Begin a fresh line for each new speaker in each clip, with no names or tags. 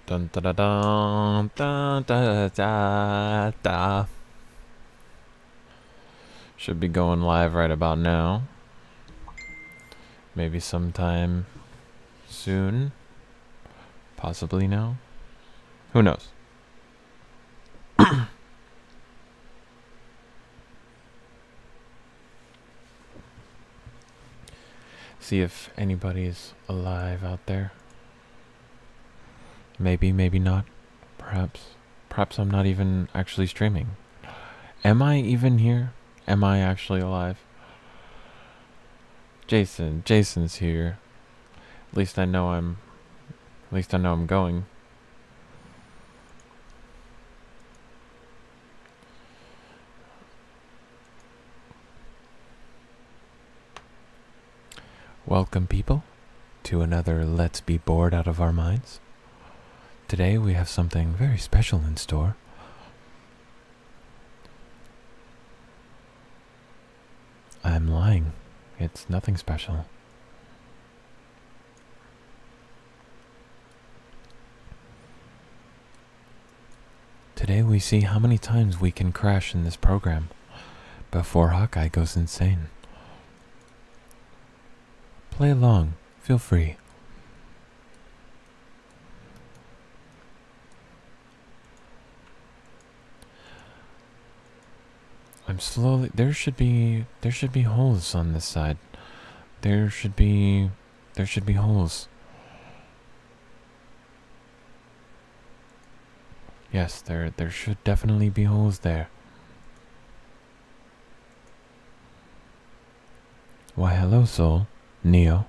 Dun da da dun, dun da da da. Should be going live right about now. Maybe sometime soon. Possibly now. Who knows? See if anybody's alive out there. Maybe, maybe not. Perhaps I'm not even actually streaming. Am I even here? Am I actually alive? Jason's here. At least I know I'm going. Welcome, people, to another Let's Be Bored Out of Our Minds. Today we have something very special in store. I'm lying. It's nothing special. Today we see how many times we can crash in this program before Hawkeye goes insane. Play along. Feel free. I'm slowly. There should be holes on this side. There should be holes. Yes, there should definitely be holes there. Why, hello, Soul. Neo.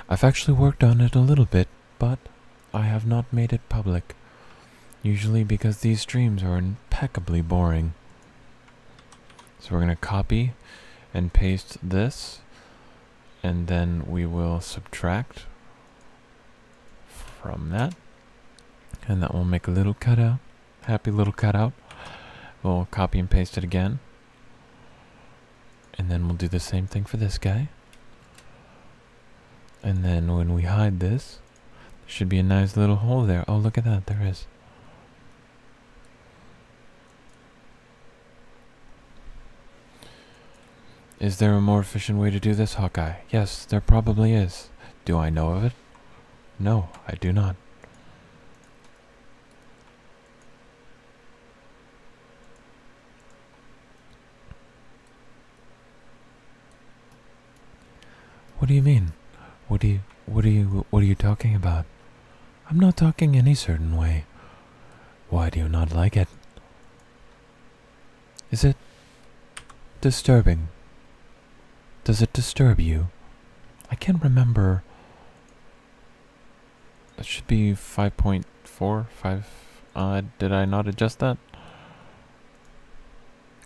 I've actually worked on it a little bit, but I have not made it public. Usually because these streams are impeccably boring. So we're going to copy and paste this, and then we will subtract from that, and that will make a little cutout. Happy little cutout. We'll copy and paste it again. And then we'll do the same thing for this guy. And then when we hide this, there should be a nice little hole there. Oh, look at that. There is. Is there a more efficient way to do this, Hawkeye? Yes, there probably is. Do I know of it? No, I do not. What do you mean? What are you talking about? I'm not talking any certain way. Why do you not like it? Is it disturbing? Does it disturb you? I can't remember. It should be 5.4, 5. Did I not adjust that?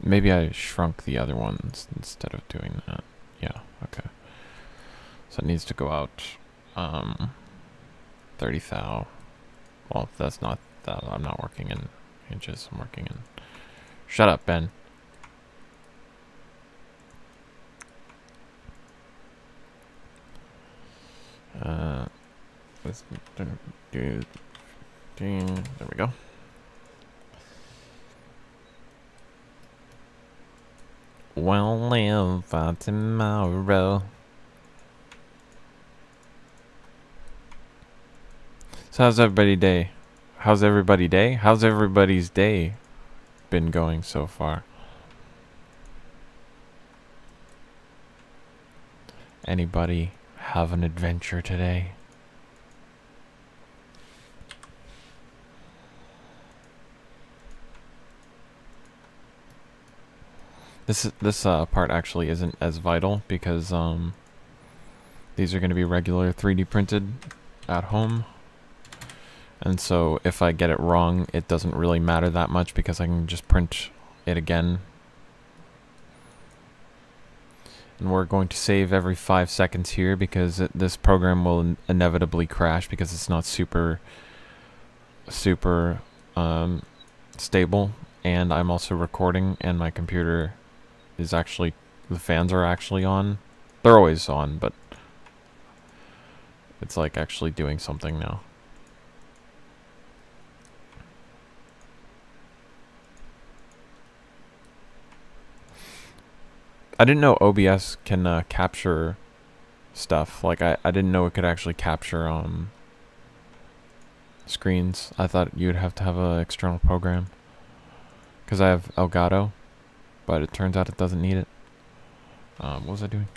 Maybe I shrunk the other ones instead of doing that. Yeah, okay. So it needs to go out 30 thou. Well, that's not that. I'm not working in inches. I'm working in. Shut up, Ben. Let's do. There we go. We'll live for tomorrow. So how's everybody's day? How's everybody's day been going so far? Anybody have an adventure today? This part actually isn't as vital because these are going to be regular 3D printed at home. And so if I get it wrong, it doesn't really matter that much because I can just print it again. And we're going to save every 5 seconds here because this program will inevitably crash because it's not super stable. And I'm also recording, and my computer is actually, the fans are actually on. They're always on, but It's like actually doing something now. I didn't know OBS can capture stuff. Like I didn't know it could actually capture screens. I thought you'd have to have an external program. Because I have Elgato, but it turns out it doesn't need it. What was I doing?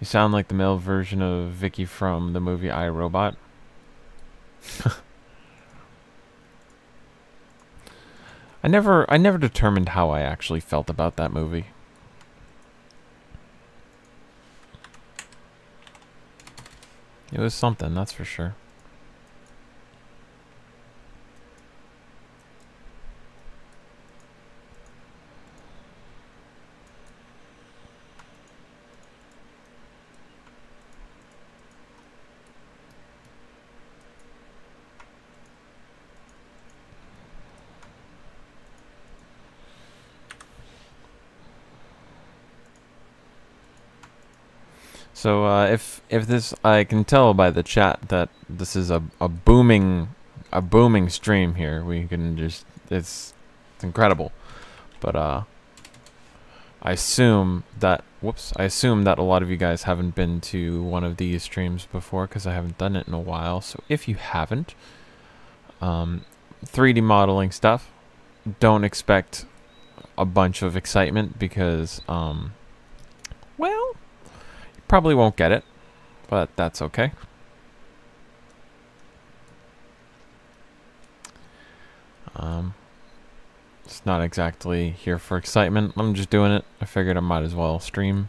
You sound like the male version of Vicky from the movie I, Robot. I never determined how I actually felt about that movie. It was something, that's for sure. So if this, I can tell by the chat that this is a booming stream here. We can just it's incredible. But I assume that a lot of you guys haven't been to one of these streams before because I haven't done it in a while. So if you haven't, 3D modeling stuff, don't expect a bunch of excitement because well, probably won't get it, but that's okay. It's not exactly here for excitement. I'm just doing it. I figured I might as well stream.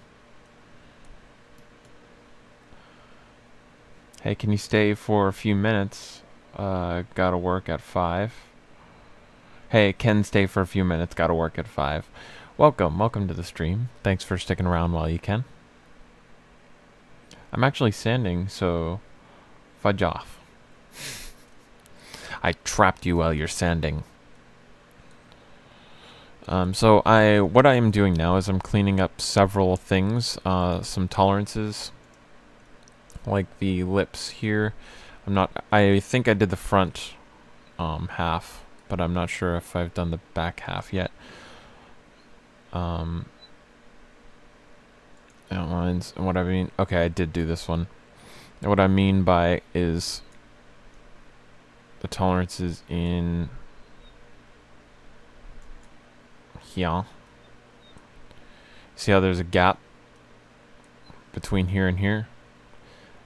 Hey, can you stay for a few minutes? Gotta work at 5. Hey, can stay for a few minutes. Gotta work at 5. Welcome to the stream. Thanks for sticking around while you can. I'm actually sanding, so fudge off. I trapped you while you're sanding. So what I am doing now is I'm cleaning up several things, some tolerances, like the lips here. I think I did the front half, but I'm not sure if I've done the back half yet. Outlines and what I mean. Okay, I did do this one. And what I mean by is the tolerances in here. See how there's a gap between here and here?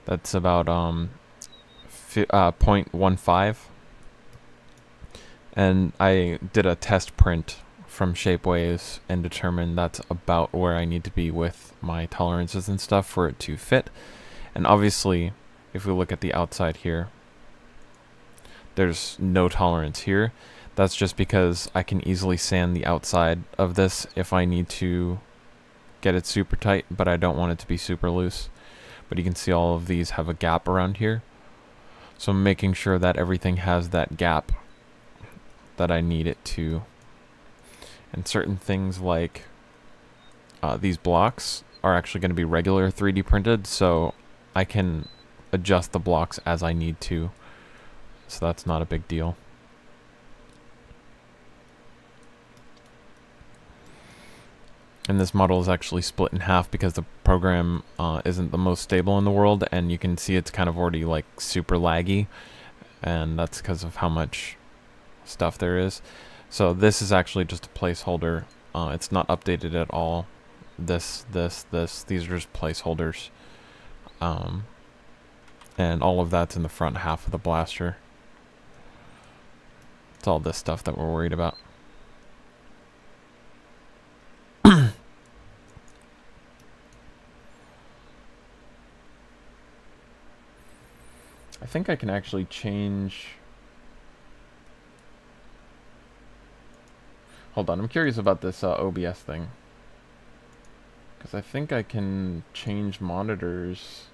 That's about 0.15. And I did a test print from Shapeways and determined that's about where I need to be with my tolerances and stuff for it to fit. And obviously, if we look at the outside here, there's no tolerance here. That's just because I can easily sand the outside of this if I need to get it super tight, but I don't want it to be super loose. But you can see all of these have a gap around here. So I'm making sure that everything has that gap that I need it to. And certain things like these blocks are actually going to be regular 3D printed, so I can adjust the blocks as I need to. So that's not a big deal. And this model is actually split in half because the program isn't the most stable in the world, and you can see it's kind of already like super laggy, and that's because of how much stuff there is. So this is actually just a placeholder. It's not updated at all. These are just placeholders. And all of that's in the front half of the blaster. It's all this stuff that we're worried about. I think I can actually change... Hold on, I'm curious about this OBS thing. Because I think I can change monitors.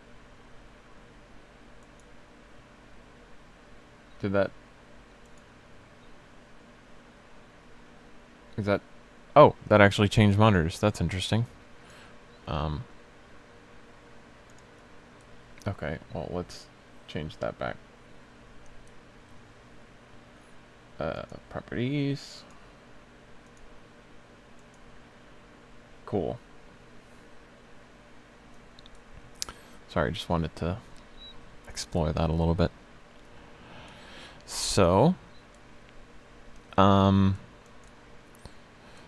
Did that... Is that... Oh, that actually changed monitors. That's interesting. Okay, well, let's change that back. Properties. Cool. Sorry, just wanted to explore that a little bit. So,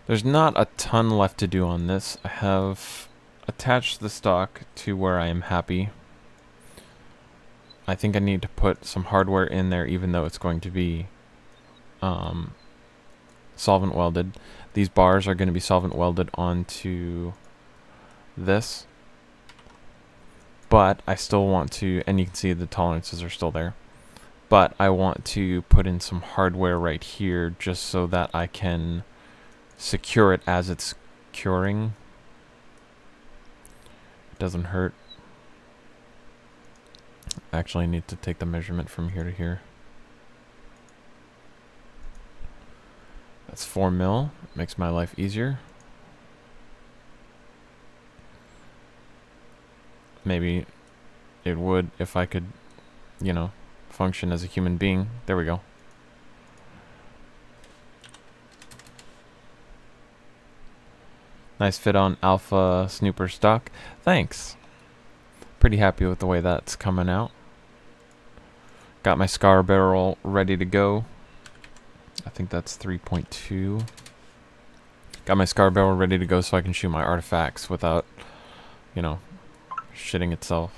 there's not a ton left to do on this. I have attached the stock to where I am happy. I think I need to put some hardware in there, even though it's going to be solvent welded. These bars are going to be solvent welded onto this, but I still want to, and you can see the tolerances are still there, but I want to put in some hardware right here just so that I can secure it as it's curing. It doesn't hurt. Actually, I need to take the measurement from here to here. That's 4 mil. Makes my life easier. Maybe it would if I could, you know, function as a human being. There we go. Nice fit on Alpha Snooper stock. Thanks. Pretty happy with the way that's coming out. Got my scar barrel ready to go. I think that's 3.2. Got my scar barrel ready to go so I can shoot my artifacts without, you know, shitting itself.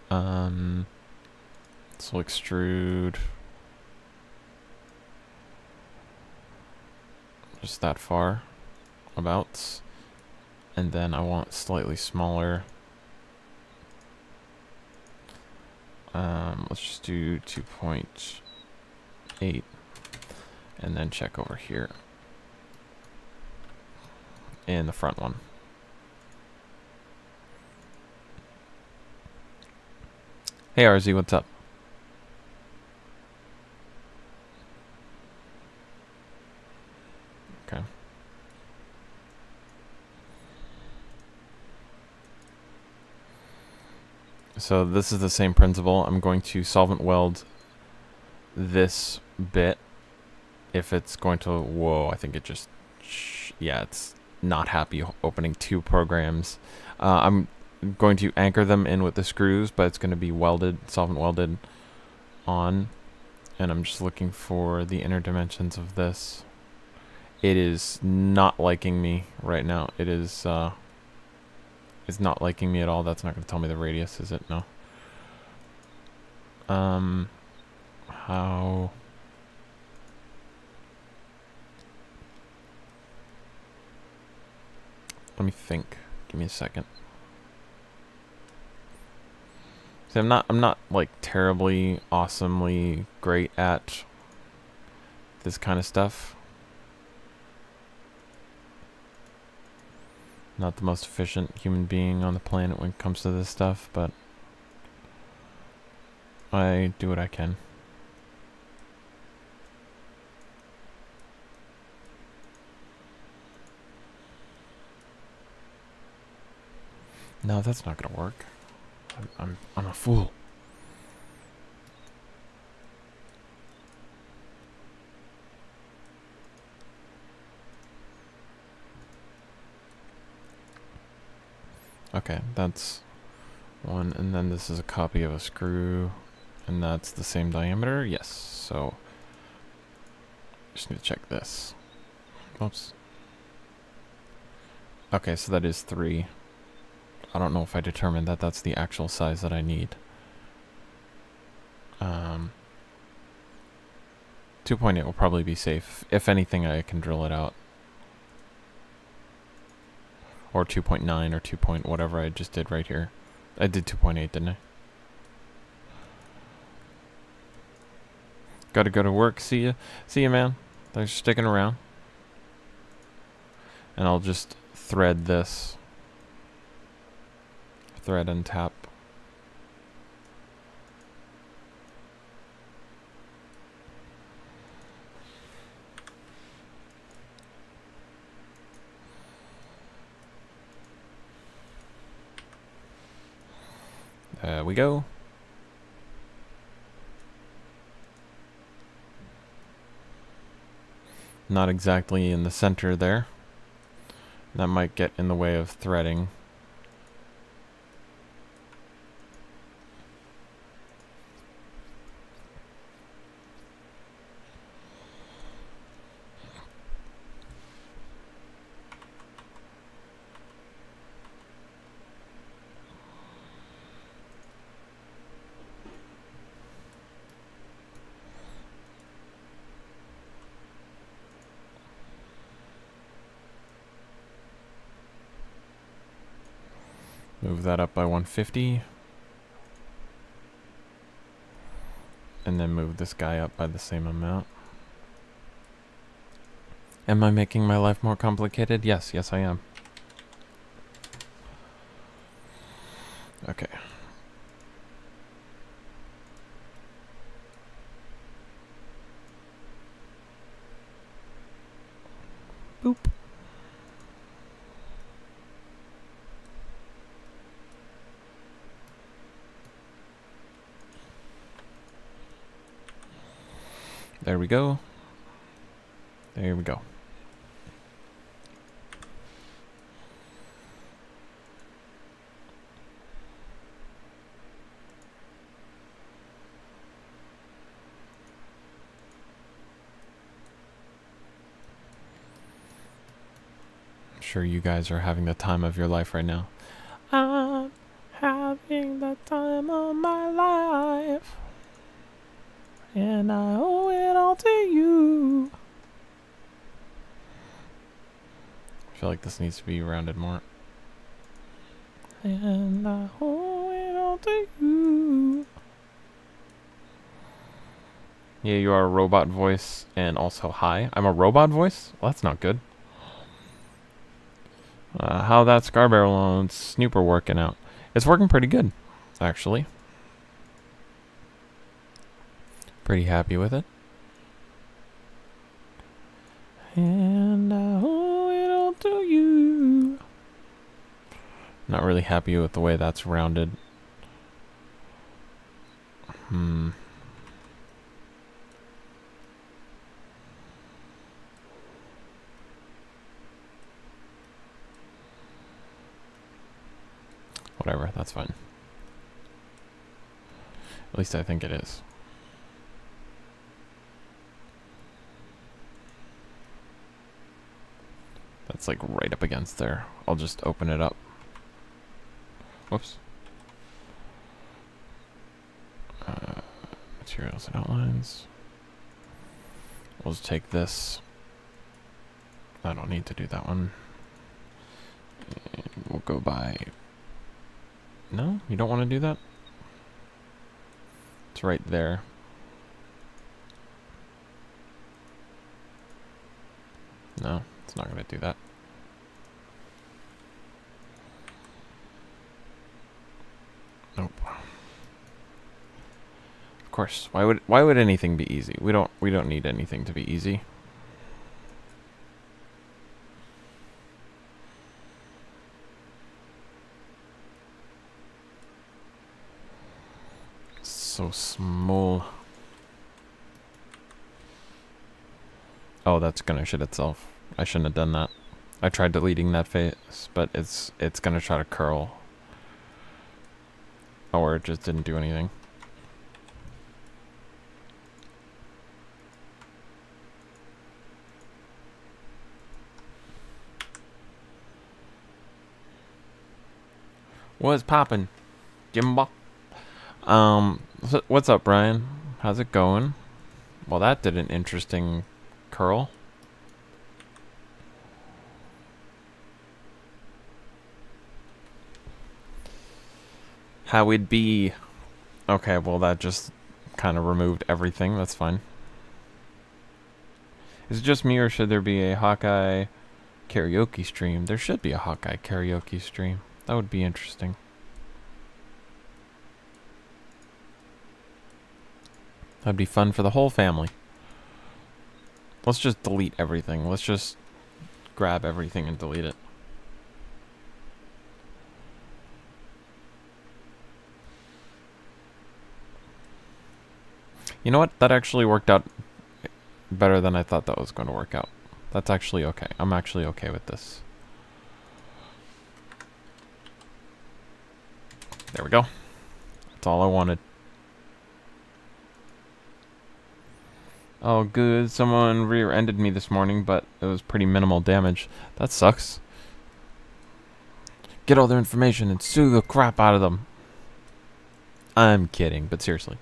This will extrude just that far, about. And then I want slightly smaller. Let's just do 2.8 and then check over here in the front one. Hey RZ, what's up? Okay. So this is the same principle. I'm going to solvent weld this bit. If it's going to, whoa, I think it just, yeah, it's not happy opening 2 programs. I'm going to anchor them in with the screws, but it's going to be welded, solvent welded on. And I'm just looking for the inner dimensions of this. It is not liking me right now. It is, it's not liking me at all. That's not going to tell me the radius, is it? No. How? Let me think. Give me a second. See, I'm not like terribly awesomely great at this kind of stuff. Not the most efficient human being on the planet when it comes to this stuff, but I do what I can. No, that's not gonna work. I'm a fool. Okay, that's one, and then this is a copy of a screw, and that's the same diameter. Yes, so just need to check this. Oops. Okay, so that is 3. I don't know if I determined that that's the actual size that I need. 2.8 will probably be safe. If anything, I can drill it out. Or 2.9 or 2 point whatever I just did right here. I did 2.8, didn't I? Gotta go to work. See ya. See ya, man. Thanks for sticking around. And I'll just thread this. Thread and tap. There we go. Not exactly in the center there. That might get in the way of threading. Move that up by 150. And then move this guy up by the same amount. Am I making my life more complicated? Yes, yes I am. Okay. Boop. There we go. There we go. I'm sure you guys are having the time of your life right now. I'm having the time of my life. And I owe it all to you. I feel like this needs to be rounded more. And I owe it all to you. Yeah, you are a robot voice and also high. I'm a robot voice? Well, that's not good. How that Scar Barrel and Snooper working out? It's working pretty good, actually. Pretty happy with it. And I owe it all to you. Not really happy with the way that's rounded. Whatever, that's fine. At least I think it is. That's like right up against there. I'll just open it up. Whoops. Materials and outlines. We'll just take this. I don't need to do that one. And we'll go by... No? You don't want to do that? It's right there. No, it's not going to do that. Nope. Of course. Why would anything be easy? We don't need anything to be easy. So small. Oh, that's gonna shit itself. I shouldn't have done that. I tried deleting that face, but it's gonna try to curl. Or it just didn't do anything. What's poppin', Gimbal? What's up, Brian? How's it going? Well, that did an interesting curl. How it'd be... Okay, well, that just kind of removed everything. That's fine. Is it just me, or should there be a Hawkeye karaoke stream? There should be a Hawkeye karaoke stream. That would be interesting. That'd be fun for the whole family. Let's just delete everything. Let's just grab everything and delete it. You know what? That actually worked out better than I thought that was going to work out. That's actually okay. I'm actually okay with this. There we go. That's all I wanted. Oh, good. Someone rear-ended me this morning, but it was pretty minimal damage. That sucks. Get all their information and sue the crap out of them. I'm kidding, but seriously.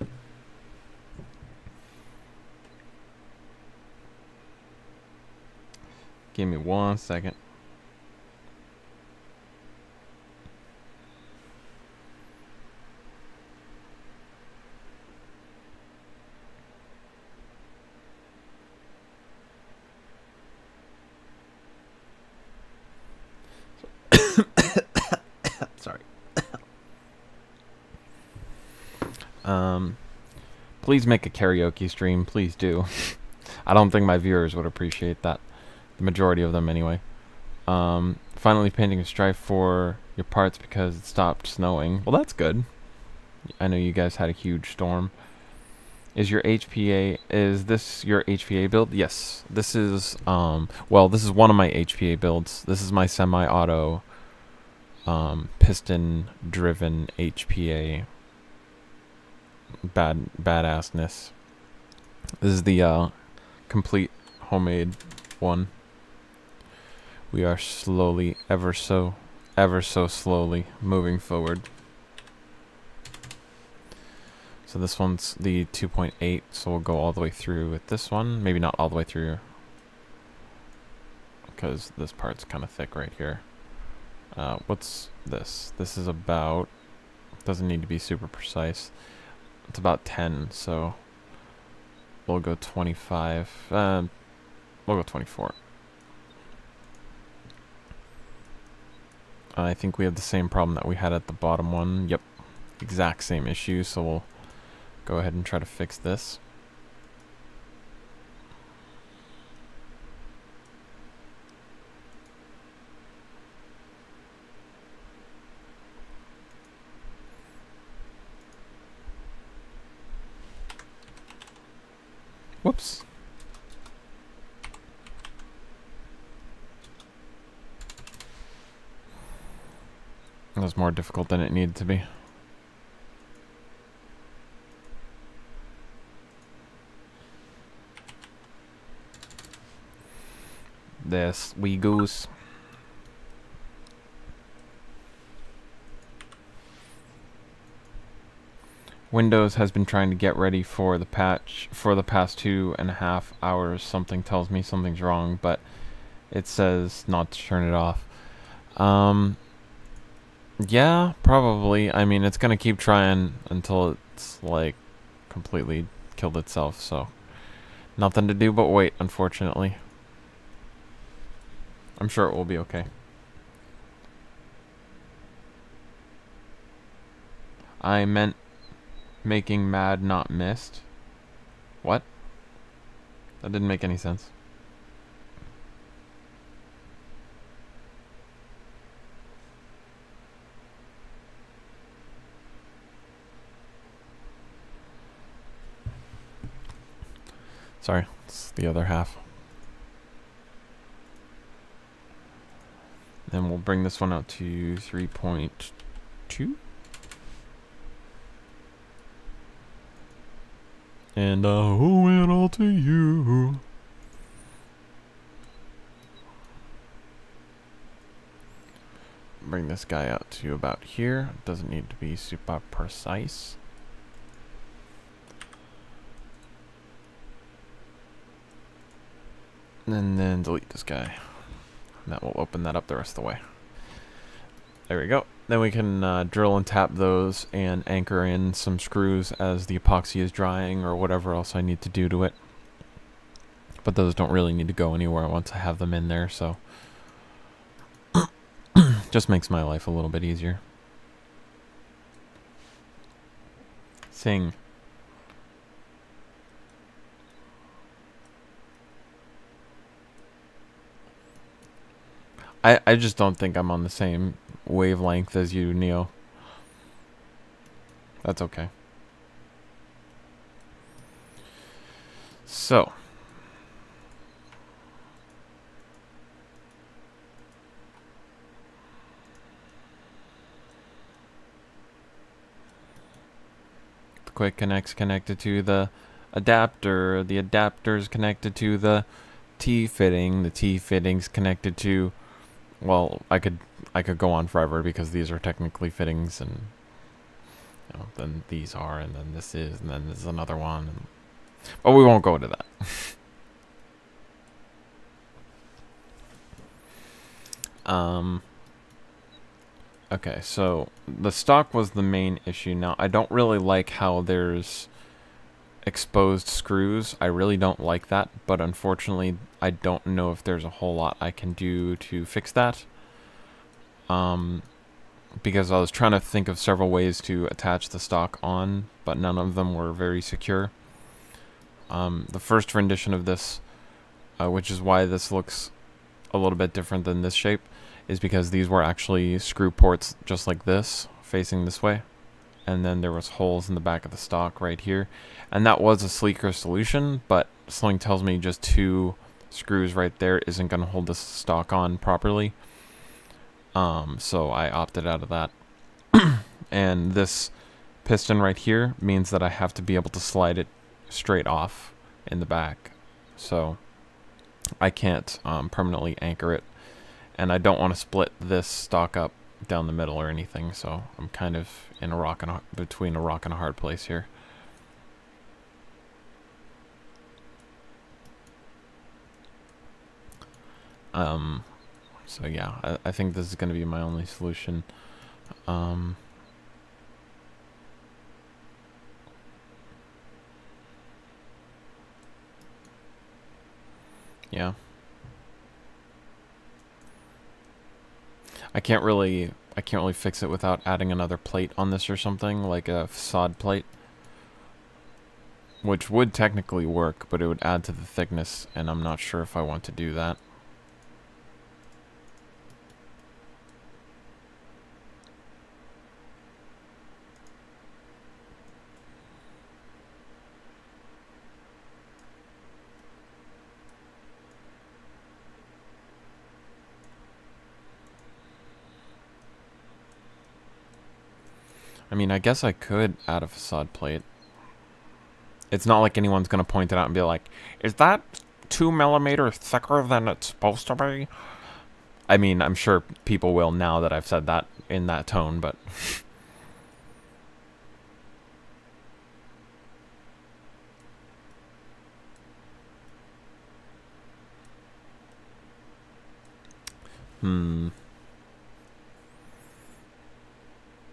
Give me 1 second. Sorry. Please make a karaoke stream. Please do. I don't think my viewers would appreciate that. The majority of them, anyway. Finally painting a stripe for your parts because it stopped snowing. Well, that's good. I know you guys had a huge storm. Is this your HPA build? Yes. This is, well, this is one of my HPA builds. This is my semi-auto, piston-driven HPA badassness. This is the, complete homemade one. We are slowly, ever so slowly moving forward. So this one's the 2.8, so we'll go all the way through with this one. Maybe not all the way through, because this part's kind of thick right here. What's this? This is about, doesn't need to be super precise. It's about 10, so we'll go 25. We'll go 24. I think we have the same problem that we had at the bottom one. Yep, exact same issue, so we'll go ahead and try to fix this. Whoops. That was more difficult than it needed to be. This wee goose. Windows has been trying to get ready for the patch for the past 2.5 hours. Something tells me something's wrong, but it says not to turn it off. Yeah, probably. I mean, it's gonna keep trying until it's like completely killed itself, so nothing to do but wait, unfortunately. I'm sure it will be okay. I meant making mad, not missed. What? That didn't make any sense. Sorry, it's the other half. Then we'll bring this one out to 3.2. And I owe it all to you. Bring this guy out to about here. Doesn't need to be super precise. And then delete this guy. And that will open that up the rest of the way. There we go. Then we can drill and tap those and anchor in some screws as the epoxy is drying or whatever else I need to do to it. But those don't really need to go anywhere once I have them in there, so just makes my life a little bit easier. Sing. I just don't think I'm on the same wavelength as you, Neo. That's okay. So, the quick connect's connected to the adapter. The adapter's connected to the T-fitting. The T-fitting's connected to, well, I could go on forever because these are technically fittings, and you know, then these are, and then this is, and then there's another one. And, but we won't go into that. Okay, so the stock was the main issue. Now, I don't really like how there's exposed screws. I really don't like that, but unfortunately, I don't know if there's a whole lot I can do to fix that. Because I was trying to think of several ways to attach the stock on, but none of them were very secure. The first rendition of this, which is why this looks a little bit different than this shape, is because these were actually screw ports just like this, facing this way. And then there was holes in the back of the stock right here. And that was a sleeker solution, but something tells me just 2 screws right there isn't going to hold this stock on properly. So I opted out of that. And this piston right here means that I have to be able to slide it straight off in the back. So I can't permanently anchor it. And I don't want to split this stock up down the middle or anything, so I'm kind of in between a rock and a hard place here. So yeah, I think this is going to be my only solution. Yeah. I can't really fix it without adding another plate on this or something, like a facade plate. Which would technically work, but it would add to the thickness, and I'm not sure if I want to do that. I mean, I guess I could add a facade plate. It's not like anyone's going to point it out and be like, is that 2mm thicker than it's supposed to be? I mean, I'm sure people will now that I've said that in that tone, but...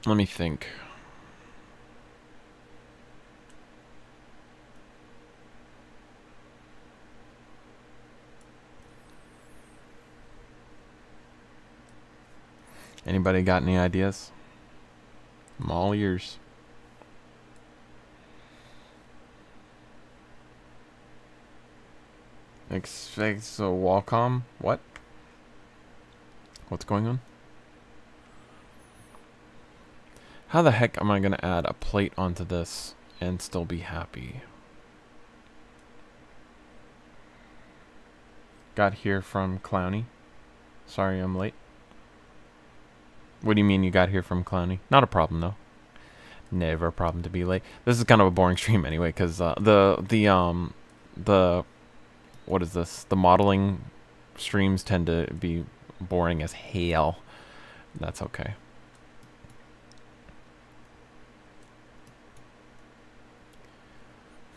Let me think. Anybody got any ideas? I'm all ears. Expect a Wacom? What? What's going on? How the heck am I going to add a plate onto this and still be happy? Got here from Clowny. Sorry I'm late. What do you mean you got here from Clowny? Not a problem though. Never a problem to be late. This is kind of a boring stream anyway, because the what is this? The modeling streams tend to be boring as hell. That's okay.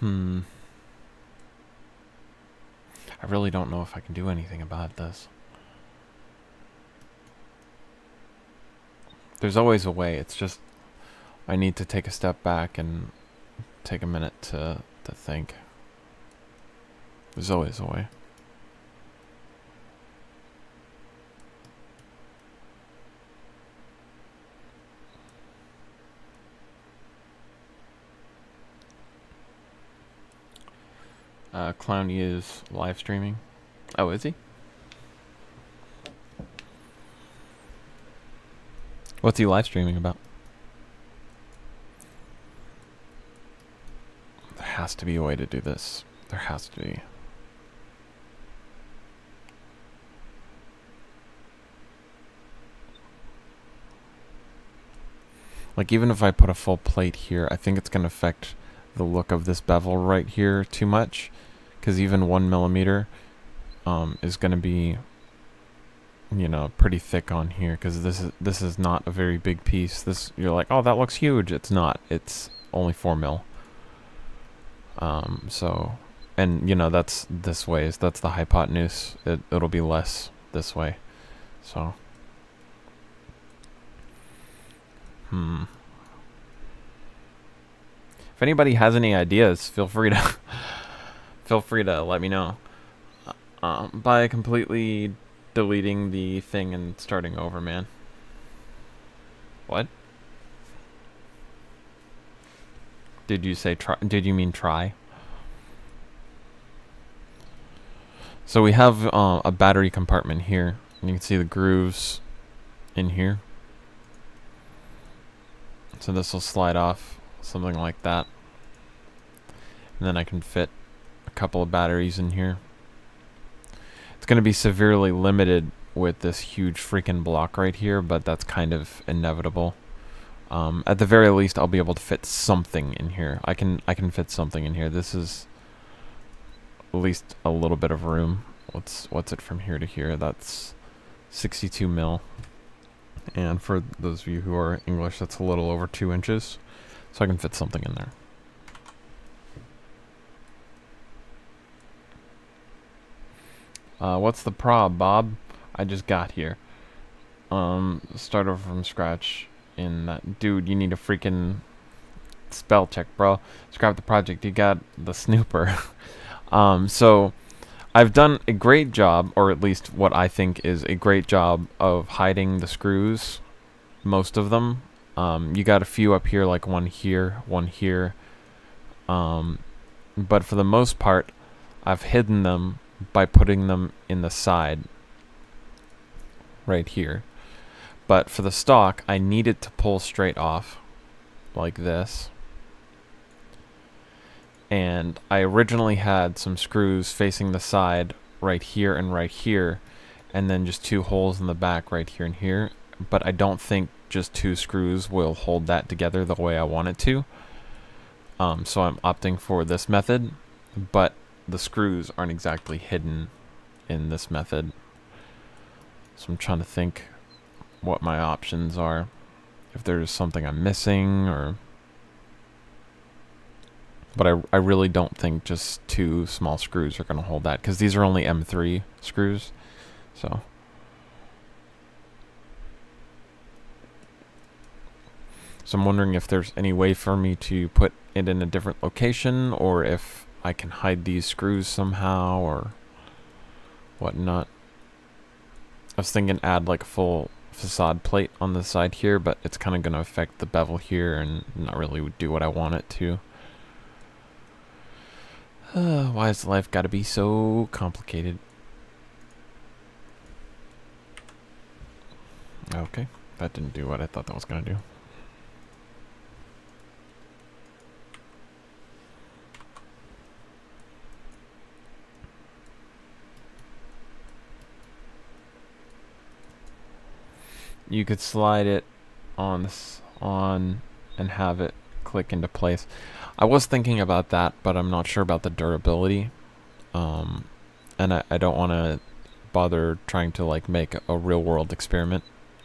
I really don't know if I can do anything about this. There's always a way. It's just I need to take a step back and take a minute to think. There's always a way. Clowny is live streaming. Oh, is he? What's he live streaming about? There has to be a way to do this. There has to be. Like, even if I put a full plate here, I think it's going to affect the look of this bevel right here too much. Because even 1 millimeter is going to be, you know, pretty thick on here. Because this is not a very big piece. This, you're like, oh, that looks huge. It's not. It's only 4 mil. So, and, you know, that's this way. That's the hypotenuse. It'll be less this way. So. If anybody has any ideas, feel free to let me know. By completely deleting the thing and starting over, man. What? Did you say try? Did you mean try? So we have a battery compartment here. And you can see the grooves in here. So this will slide off, something like that. And then I can fit a couple of batteries in here. It's going to be severely limited with this huge freaking block right here, but that's kind of inevitable. At the very least, I'll be able to fit something in here. I can fit something in here. This is at least a little bit of room. What's it from here to here? That's 62 mil. And for those of you who are English, that's a little over 2 inches. So I can fit something in there. What's the prob, Bob? I just got here. Start over from scratch in that. Dude, you need a freaking spell check, bro. Scrap the project. You got the snooper. So I've done a great job, or at least what I think is a great job of hiding the screws, most of them. You got a few up here, like one here, one here. But for the most part, I've hidden them by putting them in the side, right here. But for the stock, I needed to pull straight off, like this. And I originally had some screws facing the side right here, and then just 2 holes in the back right here and here. But I don't think just 2 screws will hold that together the way I want it to. So I'm opting for this method, but the screws aren't exactly hidden in this method. So I'm trying to think what my options are. If there's something I'm missing, or... But I really don't think just 2 small screws are going to hold that, because these are only M3 screws. So I'm wondering if there's any way for me to put it in a different location, or if I can hide these screws somehow, or whatnot. I was thinking add like a full facade plate on the side here, but it's kind of going to affect the bevel here and not really do what I want it to. Why has life got to be so complicated? Okay, that didn't do what I thought that was going to do. You could slide it on and have it click into place. I was thinking about that, but I'm not sure about the durability. And I don't want to bother trying to like make a real world experiment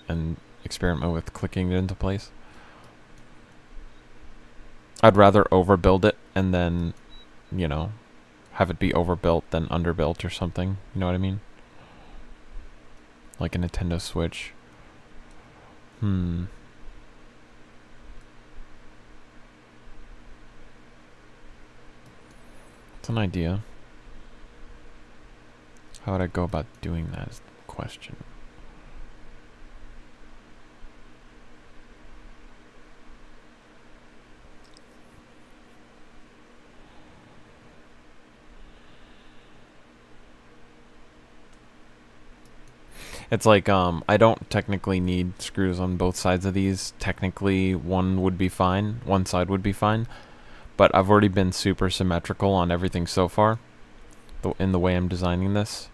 and experiment with clicking it into place. I'd rather overbuild it and then, you know, have it be overbuilt than underbuilt or something. You know what I mean? Like a Nintendo Switch. It's an idea. How would I go about doing that is the question. It's like, I don't technically need screws on both sides of these. Technically, one would be fine. One side would be fine. but I've already been super symmetrical on everything so far in the way I'm designing this,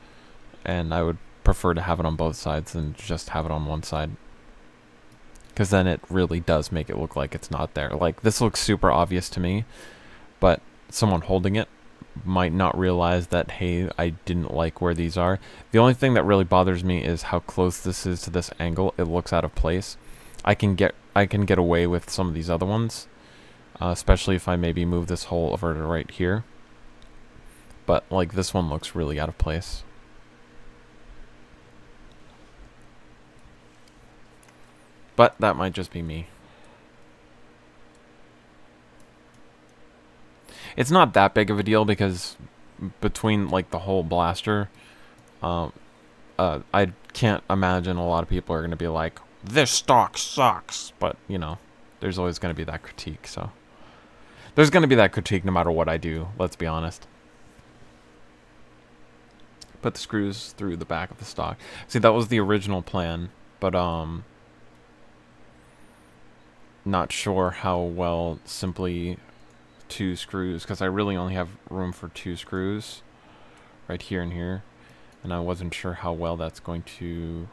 and I would prefer to have it on both sides than just have it on one side, because then it really does make it look like it's not there. Like, this looks super obvious to me, but someone holding it might not realize that, hey, I didn't like where these are. The only thing that really bothers me is how close this is to this angle. It looks out of place. I can get away with some of these other ones, especially if I maybe move this hole over to right here. But like, this one looks really out of place. But that might just be me. It's not that big of a deal because between like the whole blaster, I can't imagine a lot of people are going to be like, this stock sucks. But, you know, there's always going to be that critique. So there's going to be that critique no matter what I do, let's be honest. Put the screws through the back of the stock. See, that was the original plan, but not sure how well simply 2 screws, because I really only have room for 2 screws right here and here, and I wasn't sure how well that's going to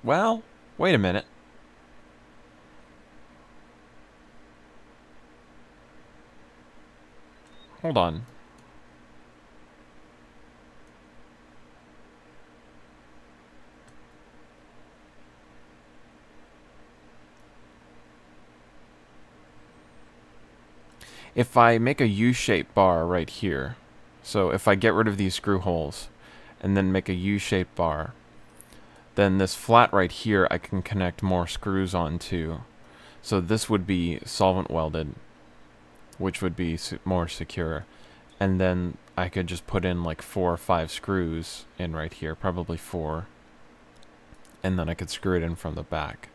well, wait a minute. Hold on. If I make a U-shaped bar right here, so if I get rid of these screw holes and then make a U-shaped bar, then this flat right here I can connect more screws onto. So this would be solvent welded, which would be more secure. And then I could just put in like 4 or 5 screws in right here, probably 4. And then I could screw it in from the back.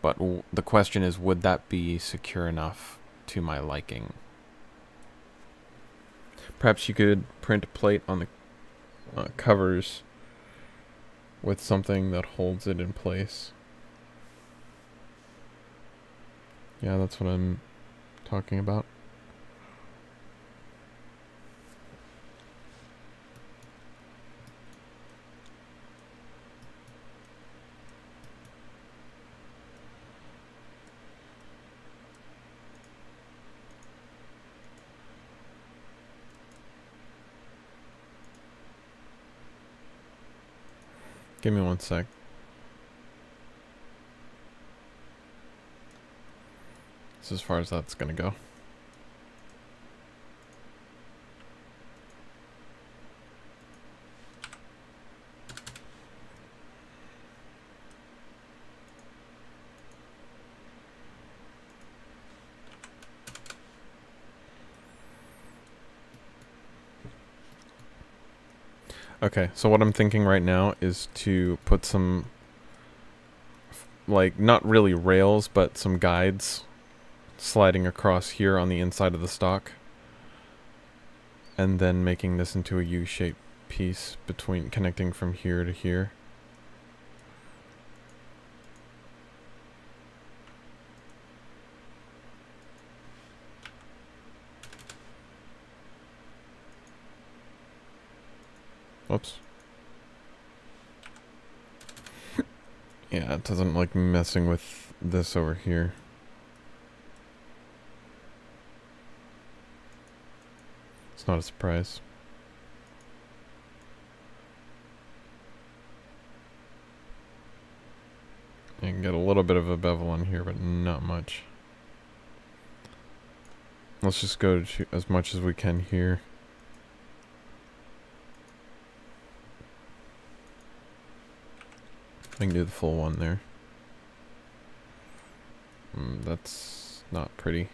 But the question is, would that be secure enough to my liking? Perhaps you could print a plate on the covers with something that holds it in place. Yeah, that's what I'm talking about. Give me 1 sec. This is as far as that's gonna go. Okay, so what I'm thinking right now is to put some, like, not really rails, but some guides sliding across here on the inside of the stock, and then making this into a U-shaped piece between connecting from here to here. Whoops. Yeah, it doesn't like messing with this over here. It's not a surprise. You can get a little bit of a bevel on here, but not much. Let's just go to as much as we can here. I can do the full one there. That's not pretty.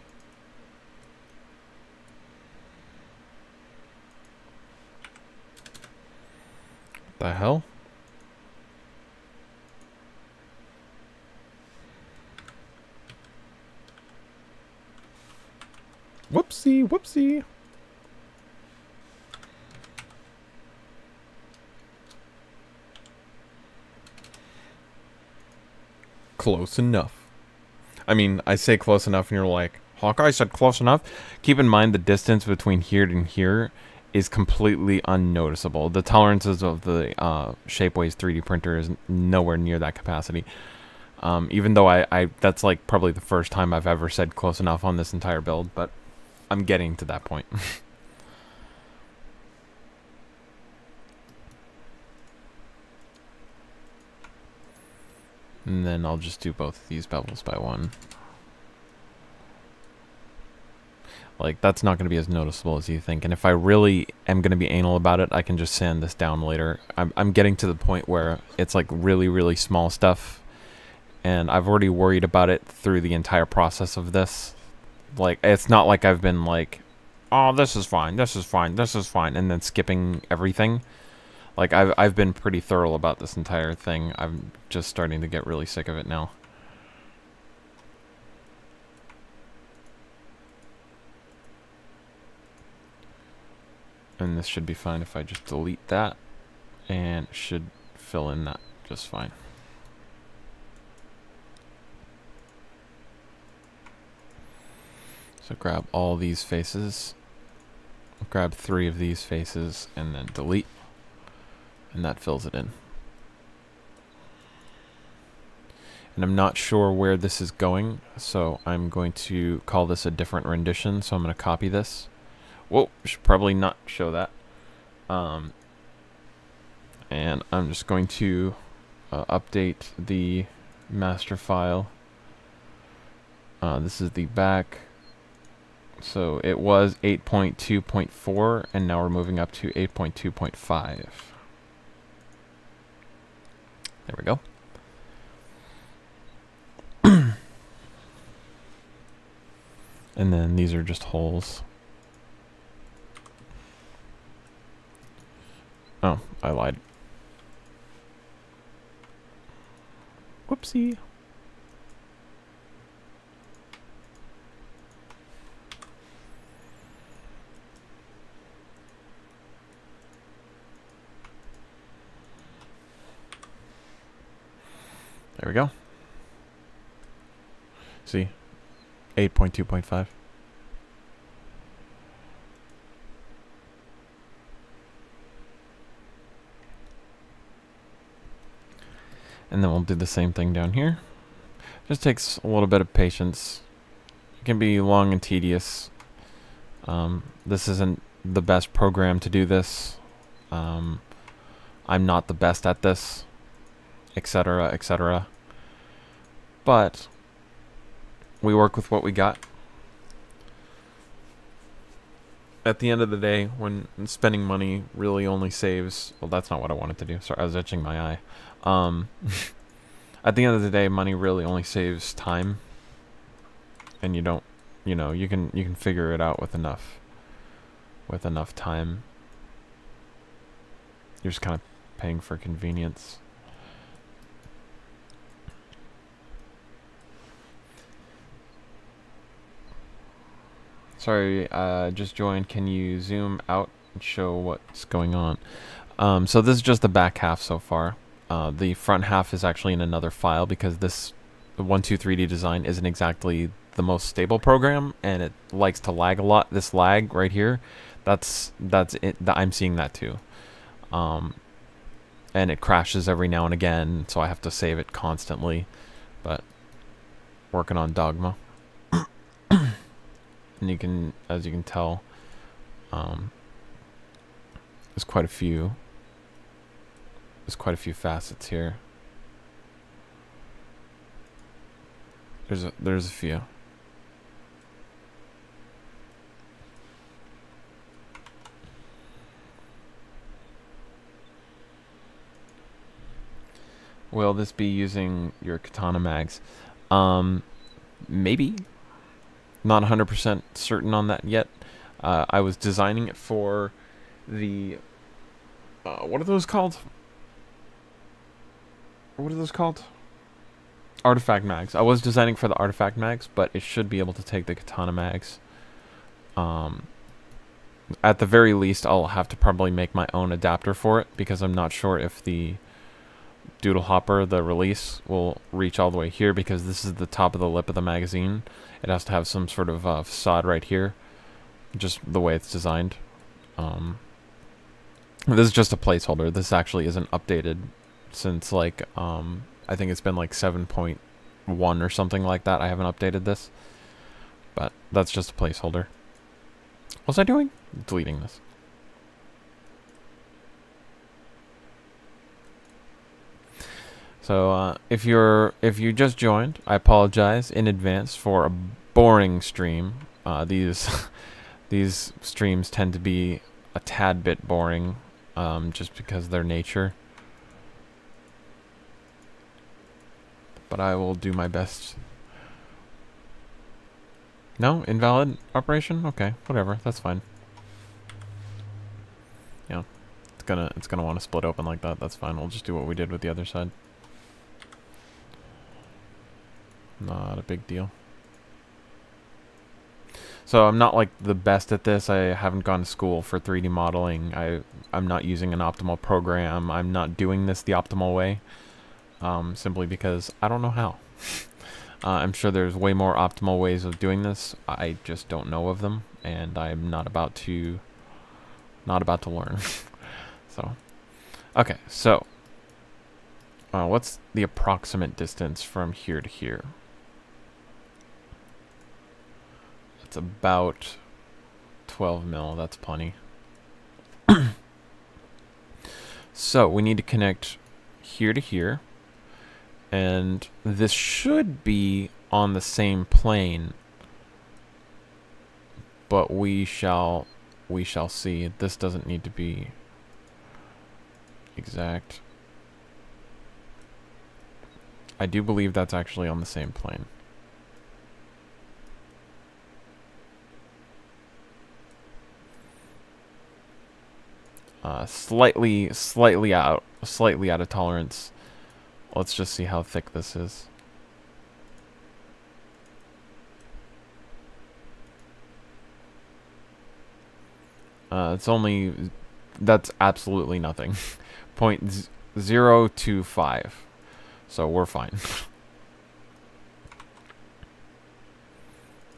What the hell? Whoopsie, whoopsie. Close enough. I mean, I say close enough and you're like, Hawkeye said close enough. Keep in mind the distance between here and here is completely unnoticeable. The tolerances of the Shapeways 3D printer is nowhere near that capacity. Even though I that's like probably the first time I've ever said close enough on this entire build, but I'm getting to that point. And then I'll just do both of these bevels by one. Like, that's not going to be as noticeable as you think. And if I really am going to be anal about it, I can just sand this down later. I'm getting to the point where it's like really, really small stuff. And I've already worried about it through the entire process of this. Like, it's not like I've been like, oh, this is fine, this is fine, this is fine, and then skipping everything. Like, I've been pretty thorough about this entire thing. I'm just starting to get really sick of it now. And this should be fine if I just delete that, and it should fill in that just fine. So grab all these faces, grab 3 of these faces, and then delete, and that fills it in. And I'm not sure where this is going, so I'm going to call this a different rendition, so I'm going to copy this. Whoa, should probably not show that. And I'm just going to update the master file. This is the back. So it was 8.2.4, and now we're moving up to 8.2.5. There we go. And then these are just holes. Oh, I lied. Whoopsie. There we go. See? 8.2.5. And then we'll do the same thing down here. Just takes a little bit of patience. It can be long and tedious. This isn't the best program to do this. I'm not the best at this, etc., etc. But we work with what we got. At the end of the day, when spending money really only saves... Well, that's not what I wanted to do. Sorry, I was itching my eye. At the end of the day, money really only saves time. And you don't... You know, you can figure it out with enough time. You're just kind of paying for convenience. Sorry, just joined. Can you zoom out and show what's going on? So this is just the back half so far. The front half is actually in another file because this 123D design isn't exactly the most stable program, and it likes to lag a lot. This lag right here, that's it. I'm seeing that too. And it crashes every now and again, so I have to save it constantly. But working on DOGMA. And you can, as you can tell, there's quite a few facets here. There's a few. Will this be using your katana mags? Maybe. Not 100% certain on that yet. I was designing it for the... what are those called? What are those called? Artifact mags. I was designing for the artifact mags, but it should be able to take the katana mags. At the very least, I'll have to probably make my own adapter for it, because I'm not sure if the doodle hopper, the release, will reach all the way here because this is the top of the lip of the magazine. It has to have some sort of facade right here, just the way it's designed. This is just a placeholder. This actually isn't updated since like I think it's been like 7.1 or something like that. I haven't updated this, but that's just a placeholder. What was I doing? Deleting this. So if you just joined, I apologize in advance for a boring stream. These streams tend to be a tad bit boring, just because of their nature. But I will do my best. No? Invalid operation? Okay, whatever, that's fine. Yeah. It's gonna want to split open like that, that's fine. We'll just do what we did with the other side. Not a big deal. So I'm not like the best at this. I haven't gone to school for 3D modeling. I'm not using an optimal program. I'm not doing this the optimal way. Simply because I don't know how. I'm sure there's way more optimal ways of doing this. I just don't know of them, and I'm not about to learn. So, okay. So, what's the approximate distance from here to here? It's about 12 mil. That's plenty. So we need to connect here to here. And this should be on the same plane, but we shall see. This doesn't need to be exact. I do believe that's actually on the same plane. Slightly out of tolerance. Let's just see how thick this is. That's absolutely nothing. 0.025. So we're fine.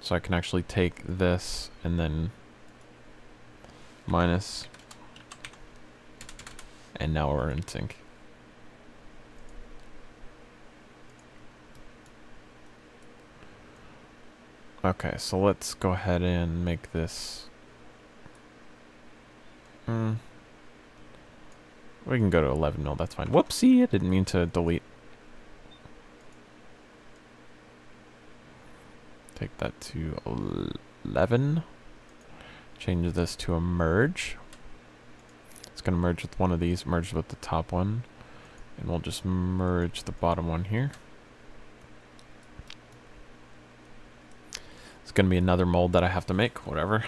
So I can actually take this and then minus. And now we're in sync. Okay, so let's go ahead and make this. We can go to 11 mil, that's fine. Whoopsie, I didn't mean to delete. Take that to 11. Change this to a merge. It's going to merge with one of these, merge with the top one. And we'll just merge the bottom one here. It's going to be another mold that I have to make, whatever.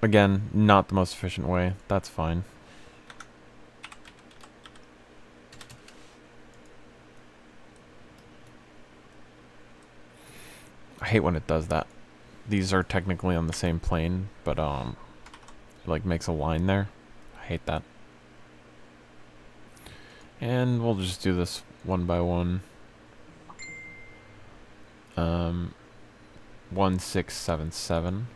Again, not the most efficient way. That's fine. I hate when it does that. These are technically on the same plane, but it like makes a line there. I hate that. And we'll just do this one by one. 1677.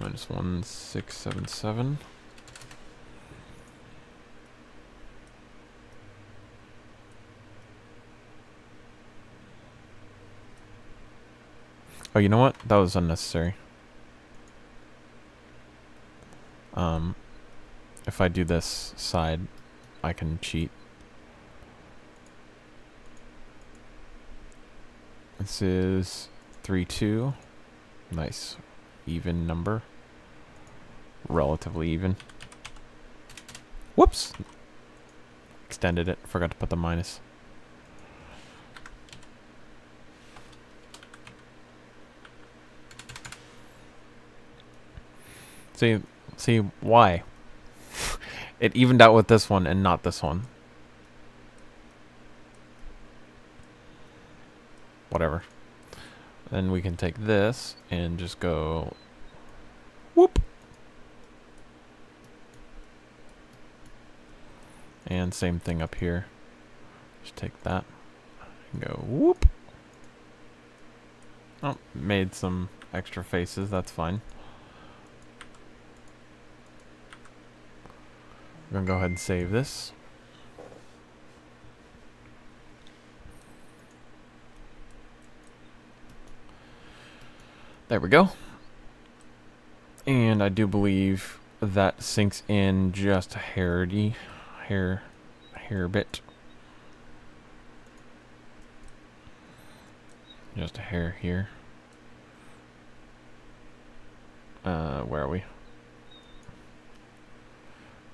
Minus 1677. Oh, you know what? That was unnecessary. If I do this side, I can cheat. This is 3-2. Nice. Even number. Relatively even. Whoops! Extended it. Forgot to put the minus. See why? It evened out with this one and not this one. whatever. Then we can take this and just go whoop. And same thing up here. Just take that and go whoop. Oh, made some extra faces, that's fine. We're gonna go ahead and save this. There we go. And I do believe that sinks in just a hair bit. Just a hair here. Where are we?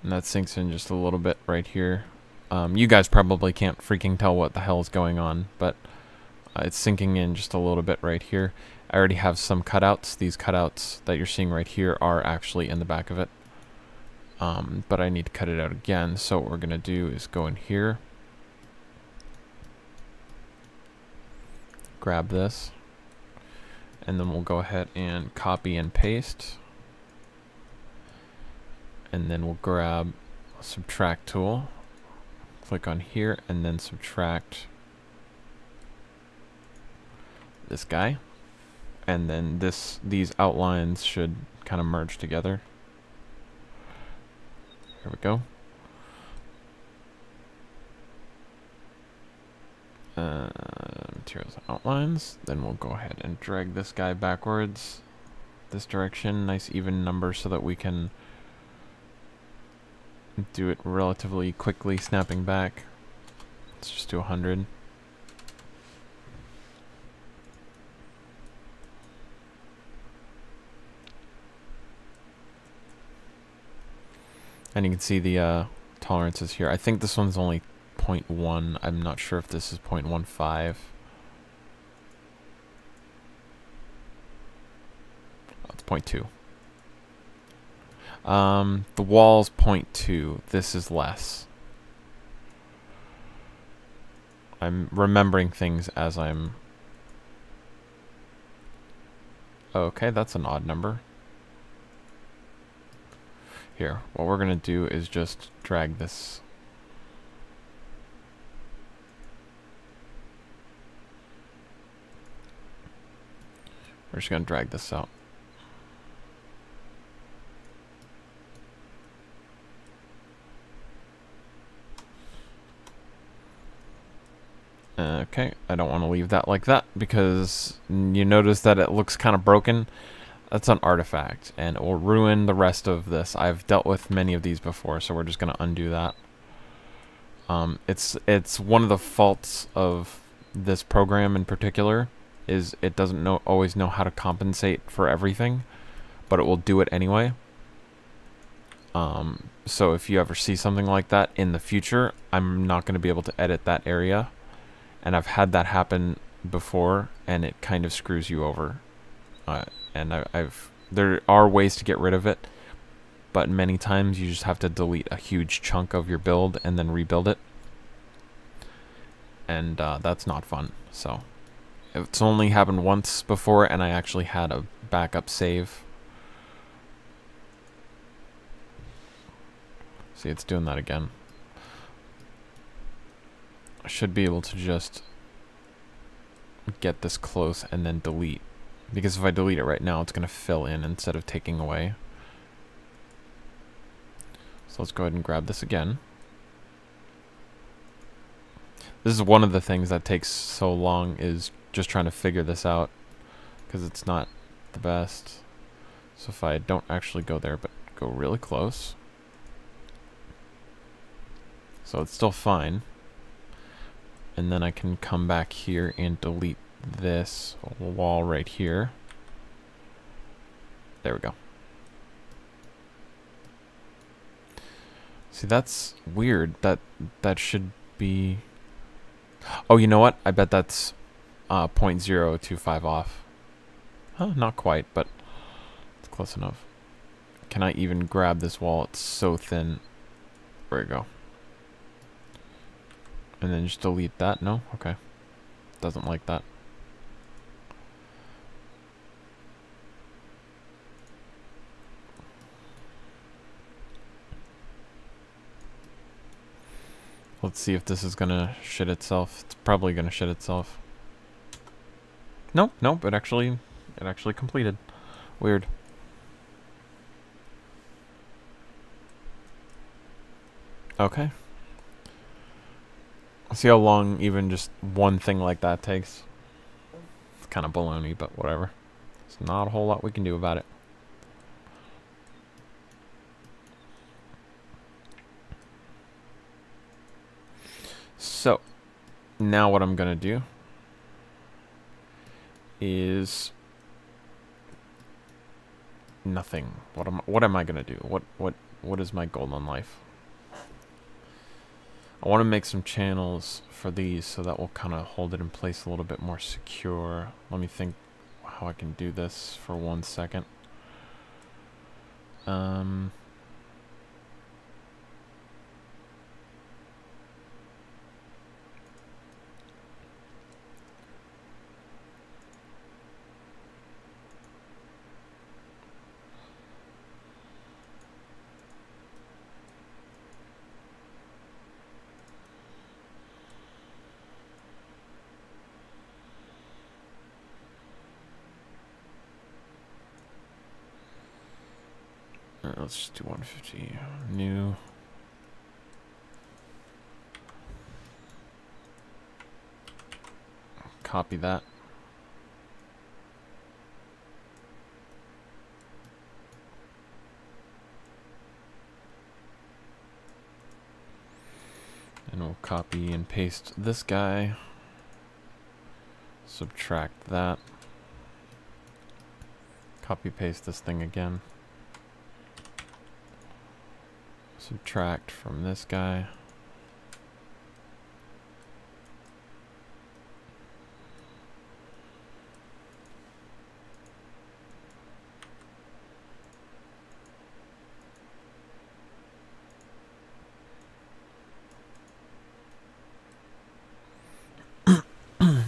And that sinks in just a little bit right here. You guys probably can't freaking tell what the hell is going on, but it's sinking in just a little bit right here. I already have some cutouts. These cutouts that you're seeing right here are actually in the back of it. But I need to cut it out again. So what we're going to do is go in here. Grab this. And then we'll go ahead and copy and paste. And then we'll grab a subtract tool. Click on here and then subtract this guy. And then these outlines should kind of merge together. There we go. Materials and outlines. Then we'll go ahead and drag this guy backwards this direction. Nice even number so that we can do it relatively quickly, snapping back. Let's just do 100. And you can see the tolerances here. I think this one's only 0.1. I'm not sure if this is 0.15. Oh, it's 0.2. The wall's 0.2. This is less. I'm remembering things as I'm... Okay, that's an odd number. Here, what we're going to do is just drag this. We're just going to drag this out. Okay, I don't want to leave that like that because you notice that it looks kind of broken. That's an artifact, and it will ruin the rest of this. I've dealt with many of these before, so we're just going to undo that. It's one of the faults of this program in particular, is it doesn't always know how to compensate for everything, but it will do it anyway. So if you ever see something like that in the future, I'm not going to be able to edit that area. And I've had that happen before, and it kind of screws you over. And there are ways to get rid of it, but many times you just have to delete a huge chunk of your build and then rebuild it. And that's not fun. So it's only happened once before, and I actually had a backup save. See, it's doing that again. I should be able to just get this close and then delete. Because if I delete it right now, it's going to fill in instead of taking away. So let's go ahead and grab this again. This is one of the things that takes so long, is just trying to figure this out, because it's not the best. So if I don't actually go there, but go really close. So it's still fine. And then I can come back here and delete this wall right here. There we go. See, that's weird. That should be... Oh, you know what? I bet that's 0.025 off. Huh, not quite, but it's close enough. Can I even grab this wall? It's so thin. There we go. And then just delete that. No? Okay. Doesn't like that. Let's see if this is gonna shit itself. It's probably gonna shit itself. Nope, nope, it actually completed. Weird. Okay. See how long even just one thing like that takes. It's kind of baloney, but whatever. There's not a whole lot we can do about it. So, now what I'm gonna do is nothing. What am I gonna do? What is my goal in life? I want to make some channels for these so that will kind of hold it in place a little bit more secure. Let me think how I can do this for 1 second. Let's just do 150 new. Copy that. And we'll copy and paste this guy. Subtract that. Copy paste this thing again. Subtract from this guy.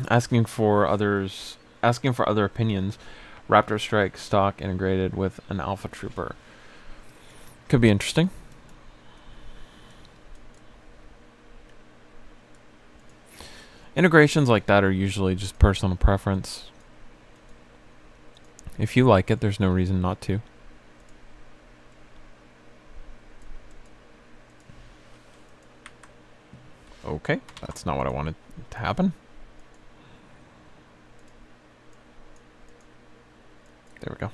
Asking for other opinions. Raptor Strike stock integrated with an Alpha Trooper. Could be interesting. Integrations like that are usually just personal preference. If you like it, there's no reason not to. Okay, that's not what I wanted to happen. There we go.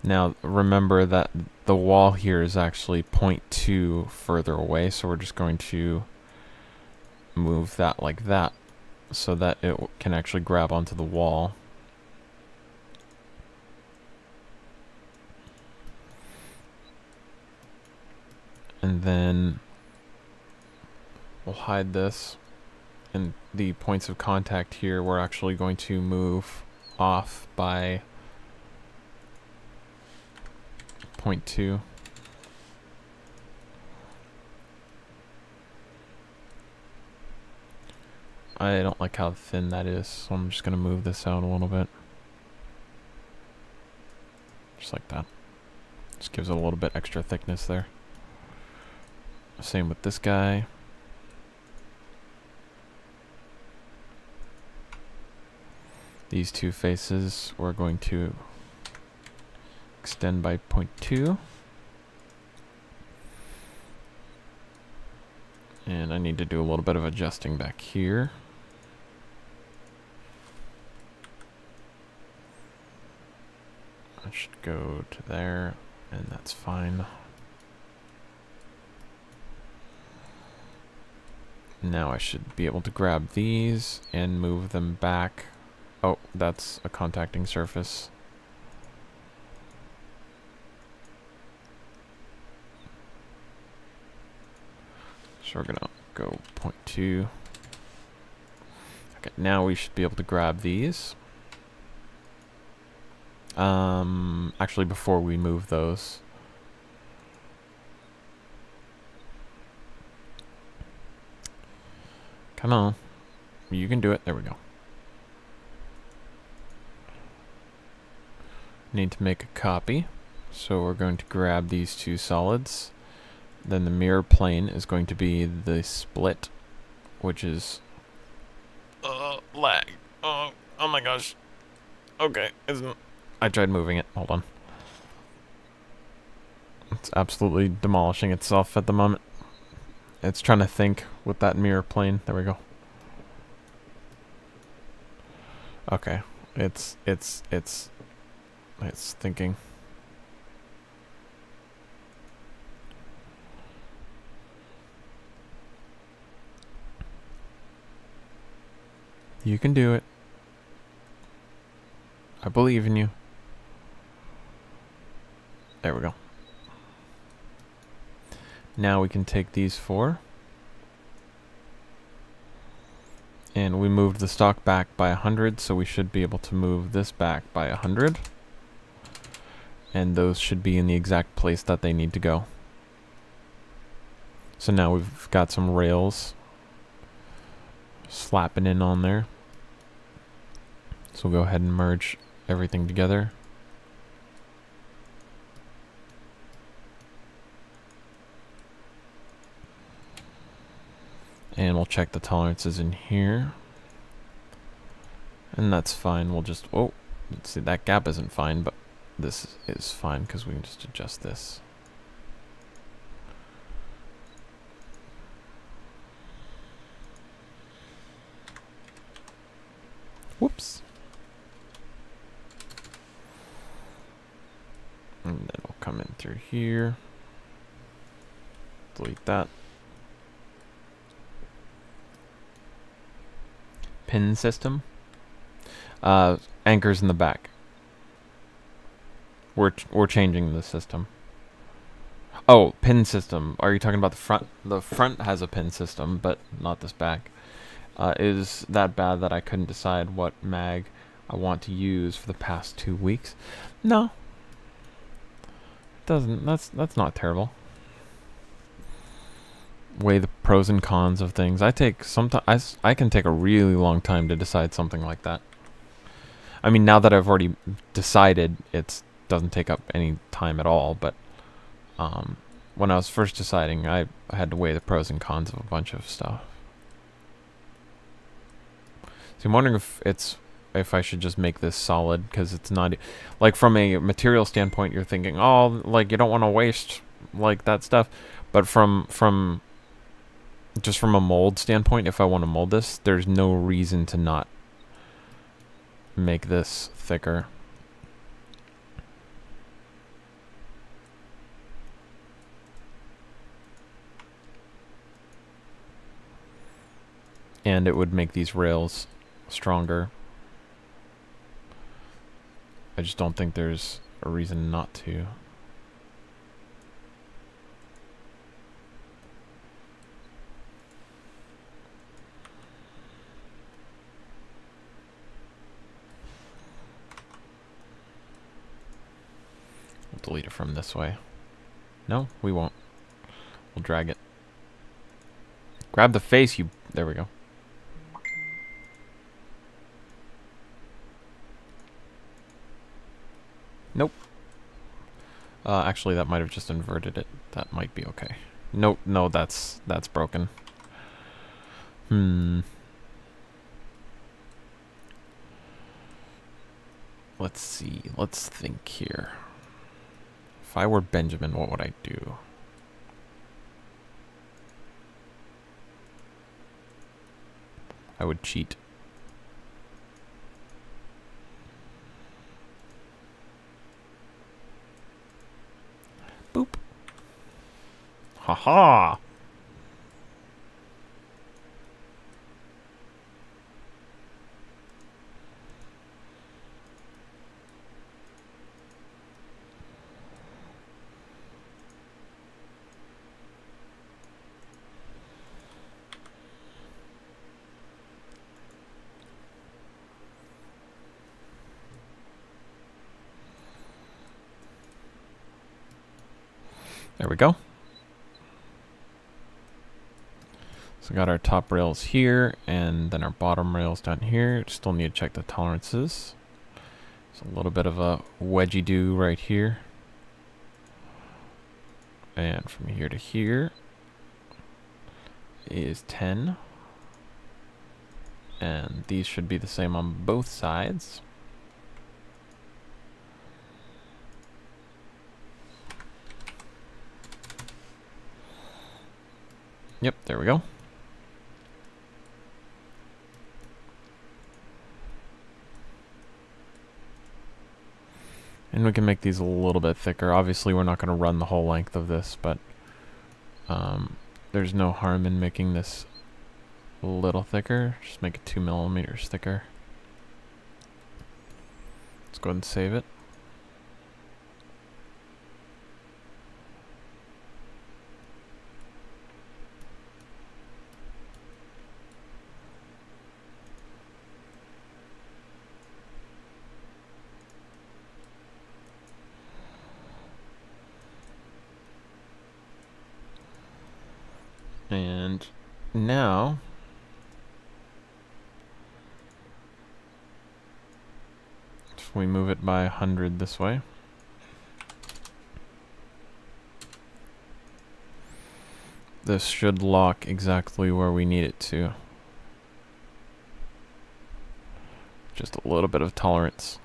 Now remember that the wall here is actually 0.2 further away, so we're just going to move that like that so that it can actually grab onto the wall. And then we'll hide this, and the points of contact here we're actually going to move off by 0.2. I don't like how thin that is, so I'm just going to move this out a little bit. Just like that. Just gives it a little bit extra thickness there. Same with this guy. These two faces we're going to extend by 0.2. And I need to do a little bit of adjusting back here. I should go to there, and that's fine. Now I should be able to grab these and move them back. Oh, that's a contacting surface. So we're gonna go 0.2. Okay, now we should be able to grab these. Actually, before we move those, come on, you can do it. There we go. Need to make a copy, so we're going to grab these two solids Then the mirror plane is going to be the split, which is lag. Oh my gosh. Okay, I tried moving it. Hold on. It's absolutely demolishing itself at the moment. It's trying to think with that mirror plane. There we go. Okay. It's thinking. You can do it. I believe in you. There we go. Now we can take these four. And we moved the stock back by 100, so we should be able to move this back by 100. And those should be in the exact place that they need to go. So now we've got some rails slapping in on there. So we'll go ahead and merge everything together. And we'll check the tolerances in here. And that's fine. We'll just, oh, let's see, that gap isn't fine, but this is fine because we can just adjust this. Whoops. And then we'll come in through here. Delete that. Pin system. Anchors in the back. We're changing the system. Oh, pin system. Are you talking about the front? The front has a pin system, but not this back. Is that bad that I couldn't decide what mag I want to use for the past 2 weeks? No. It doesn't. That's not terrible. Weigh the pros and cons of things. I can take a really long time to decide something like that. I mean, now that I've already decided, it doesn't take up any time at all, but when I was first deciding, I had to weigh the pros and cons of a bunch of stuff. So I'm wondering if I should just make this solid, because it's not, like, from a material standpoint, you're thinking, oh, like, you don't want to waste, like, that stuff, but just from a mold standpoint, if I want to mold this, there's no reason to not make this thicker. And it would make these rails stronger. I just don't think there's a reason not to. We'll delete it from this way. No, we won't. We'll drag it. Grab the face, you... There we go. Nope. Actually, that might have just inverted it. That might be okay. Nope, no, that's broken. Let's see. Let's think here. If I were Benjamin, what would I do? I would cheat. Boop. Haha. There we go. So we got our top rails here, and then our bottom rails down here. Still need to check the tolerances. There's a little bit of a wedgie-do right here. And from here to here is 10. And these should be the same on both sides. Yep, there we go. And we can make these a little bit thicker. Obviously, we're not going to run the whole length of this, but there's no harm in making this a little thicker. Just make it 2 millimeters thicker. Let's go ahead and save it. And now if we move it by 100 this way, this should lock exactly where we need it to. Just a little bit of tolerance.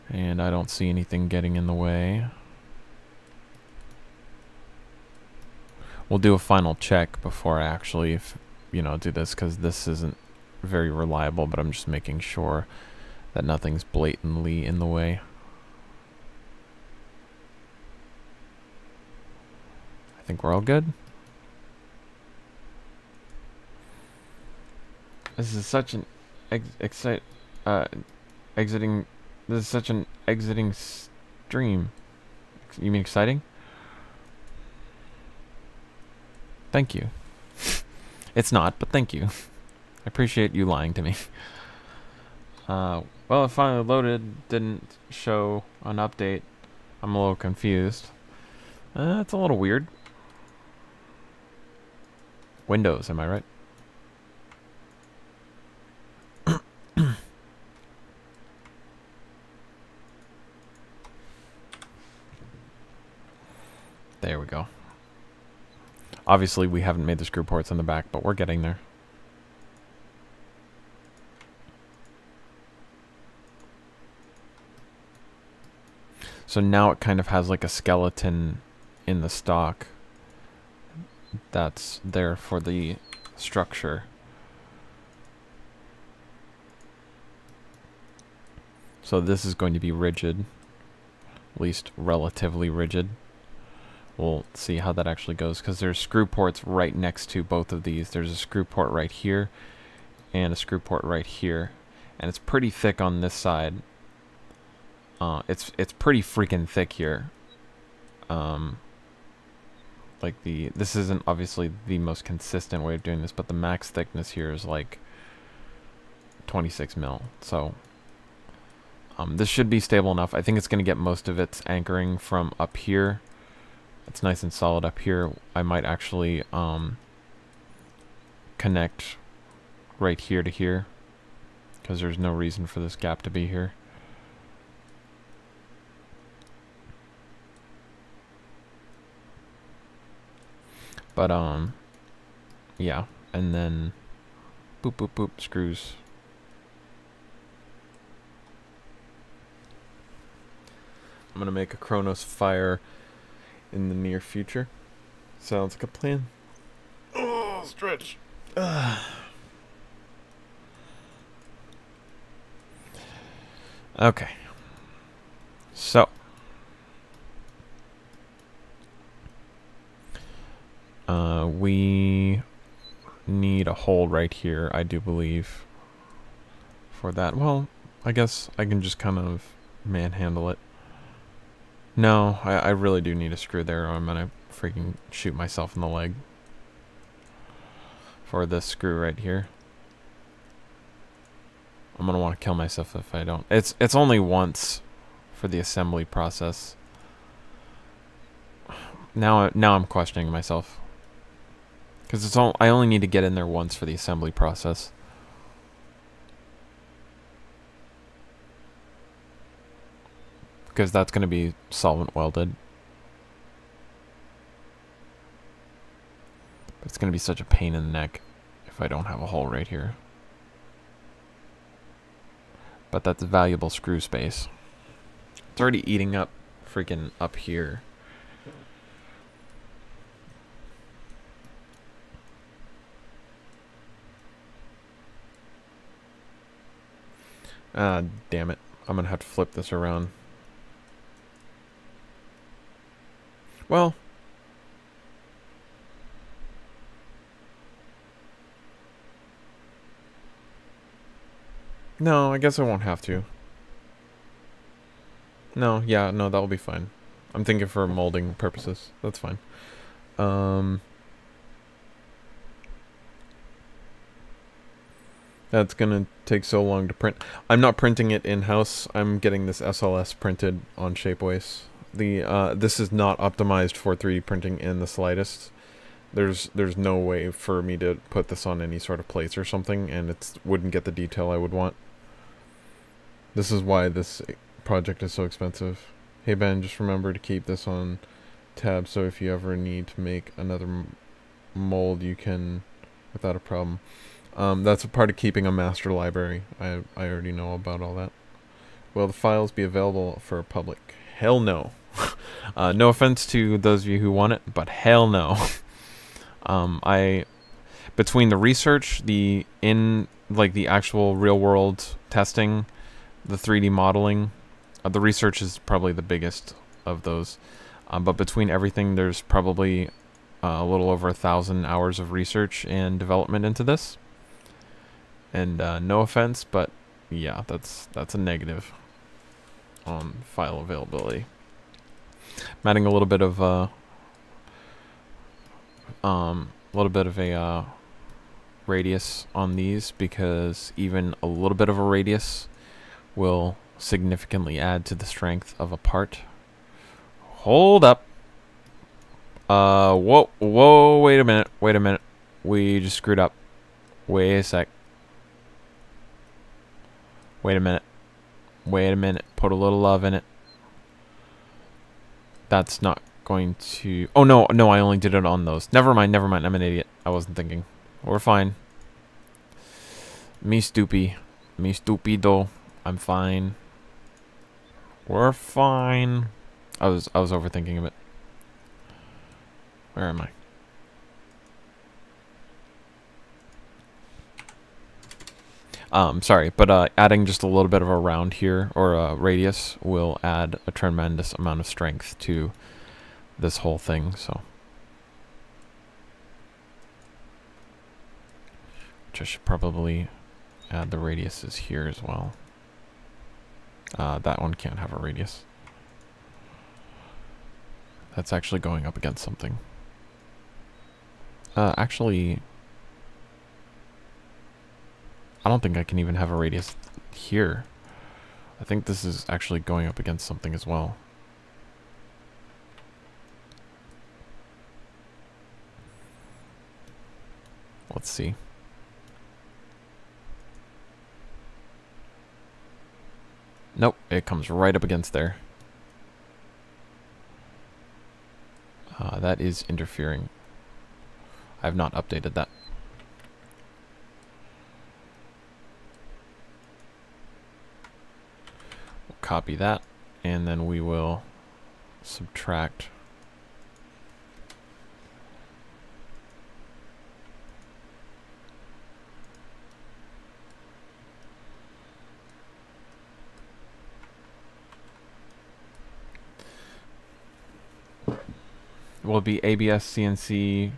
And I don't see anything getting in the way. We'll do a final check before I actually, do this, because this isn't very reliable, but I'm just making sure that nothing's blatantly in the way. I think we're all good. This is such an exiting stream. You mean exciting? Thank you. It's not, but thank you. I appreciate you lying to me. Well, it finally loaded. Didn't show an update. I'm a little confused. It's a little weird. Windows, am I right? There we go. Obviously, we haven't made the screw ports on the back, but we're getting there. So now it kind of has like a skeleton in the stock that's there for the structure. So this is going to be rigid, at least relatively rigid. We'll see how that actually goes, because there's screw ports right next to both of these. There's a screw port right here and a screw port right here, and it's pretty thick on this side. It's pretty freaking thick here. This isn't obviously the most consistent way of doing this, but the max thickness here is like 26 mil. So this should be stable enough. I think it's going to get most of its anchoring from up here. It's nice and solid up here. I might actually connect right here to here, because there's no reason for this gap to be here. But yeah, and then boop boop boop screws. I'm gonna make a Chronos fire in the near future. Sounds like a plan. Oh, stretch. Okay. So. We need a hole right here, I do believe, for that. Well, I guess I can just kind of manhandle it. No, I really do need a screw there, or I'm gonna freaking shoot myself in the leg for this screw right here. I'm gonna want to kill myself if I don't. It's only once for the assembly process. Now I'm questioning myself, because I only need to get in there once for the assembly process. Because that's going to be solvent welded, It's going to be such a pain in the neck if I don't have a hole right here. But that's valuable screw space. It's already eating up freaking up here. Ah, damn it. I'm going to have to flip this around. Well, no, I guess I won't have to. No, yeah, no, that'll be fine. I'm thinking for molding purposes. That's fine. That's gonna take so long to print. I'm not printing it in-house. I'm getting this SLS printed on Shapeways. This is not optimized for 3D printing in the slightest. There's no way for me to put this on any sort of plates or something, and it wouldn't get the detail I would want. This is why this project is so expensive. Hey Ben, just remember to keep this on tab, so if you ever need to make another mold, you can without a problem. That's a part of keeping a master library. I already know about all that. Will the files be available for public? Hell no. No offense to those of you who want it, but hell no. Between the research, the actual real world testing, the 3D modeling, the research is probably the biggest of those. But between everything, there's probably a little over 1,000 hours of research and development into this. And no offense, but yeah, that's a negative on file availability. I'm adding a little bit of a radius on these, because even a little bit of a radius will significantly add to the strength of a part. Hold up. Whoa, wait a minute. We just screwed up. Wait a sec. Wait a minute. Put a little love in it. That's not going to... Oh, no, I only did it on those. Never mind. I'm an idiot. I wasn't thinking. We're fine. Me stupido. I'm fine. We're fine. I was overthinking a bit. Where am I? Sorry, but adding just a little bit of a round here, or a radius, will add a tremendous amount of strength to this whole thing, so. Which I should probably add the radiuses here as well. That one can't have a radius. That's actually going up against something. Actually, I don't think I can even have a radius here. I think this is actually going up against something as well. Let's see. Nope, it comes right up against there. That is interfering. I have not updated that. We'll copy that, and then we will subtract. Will it be ABS CNC'd?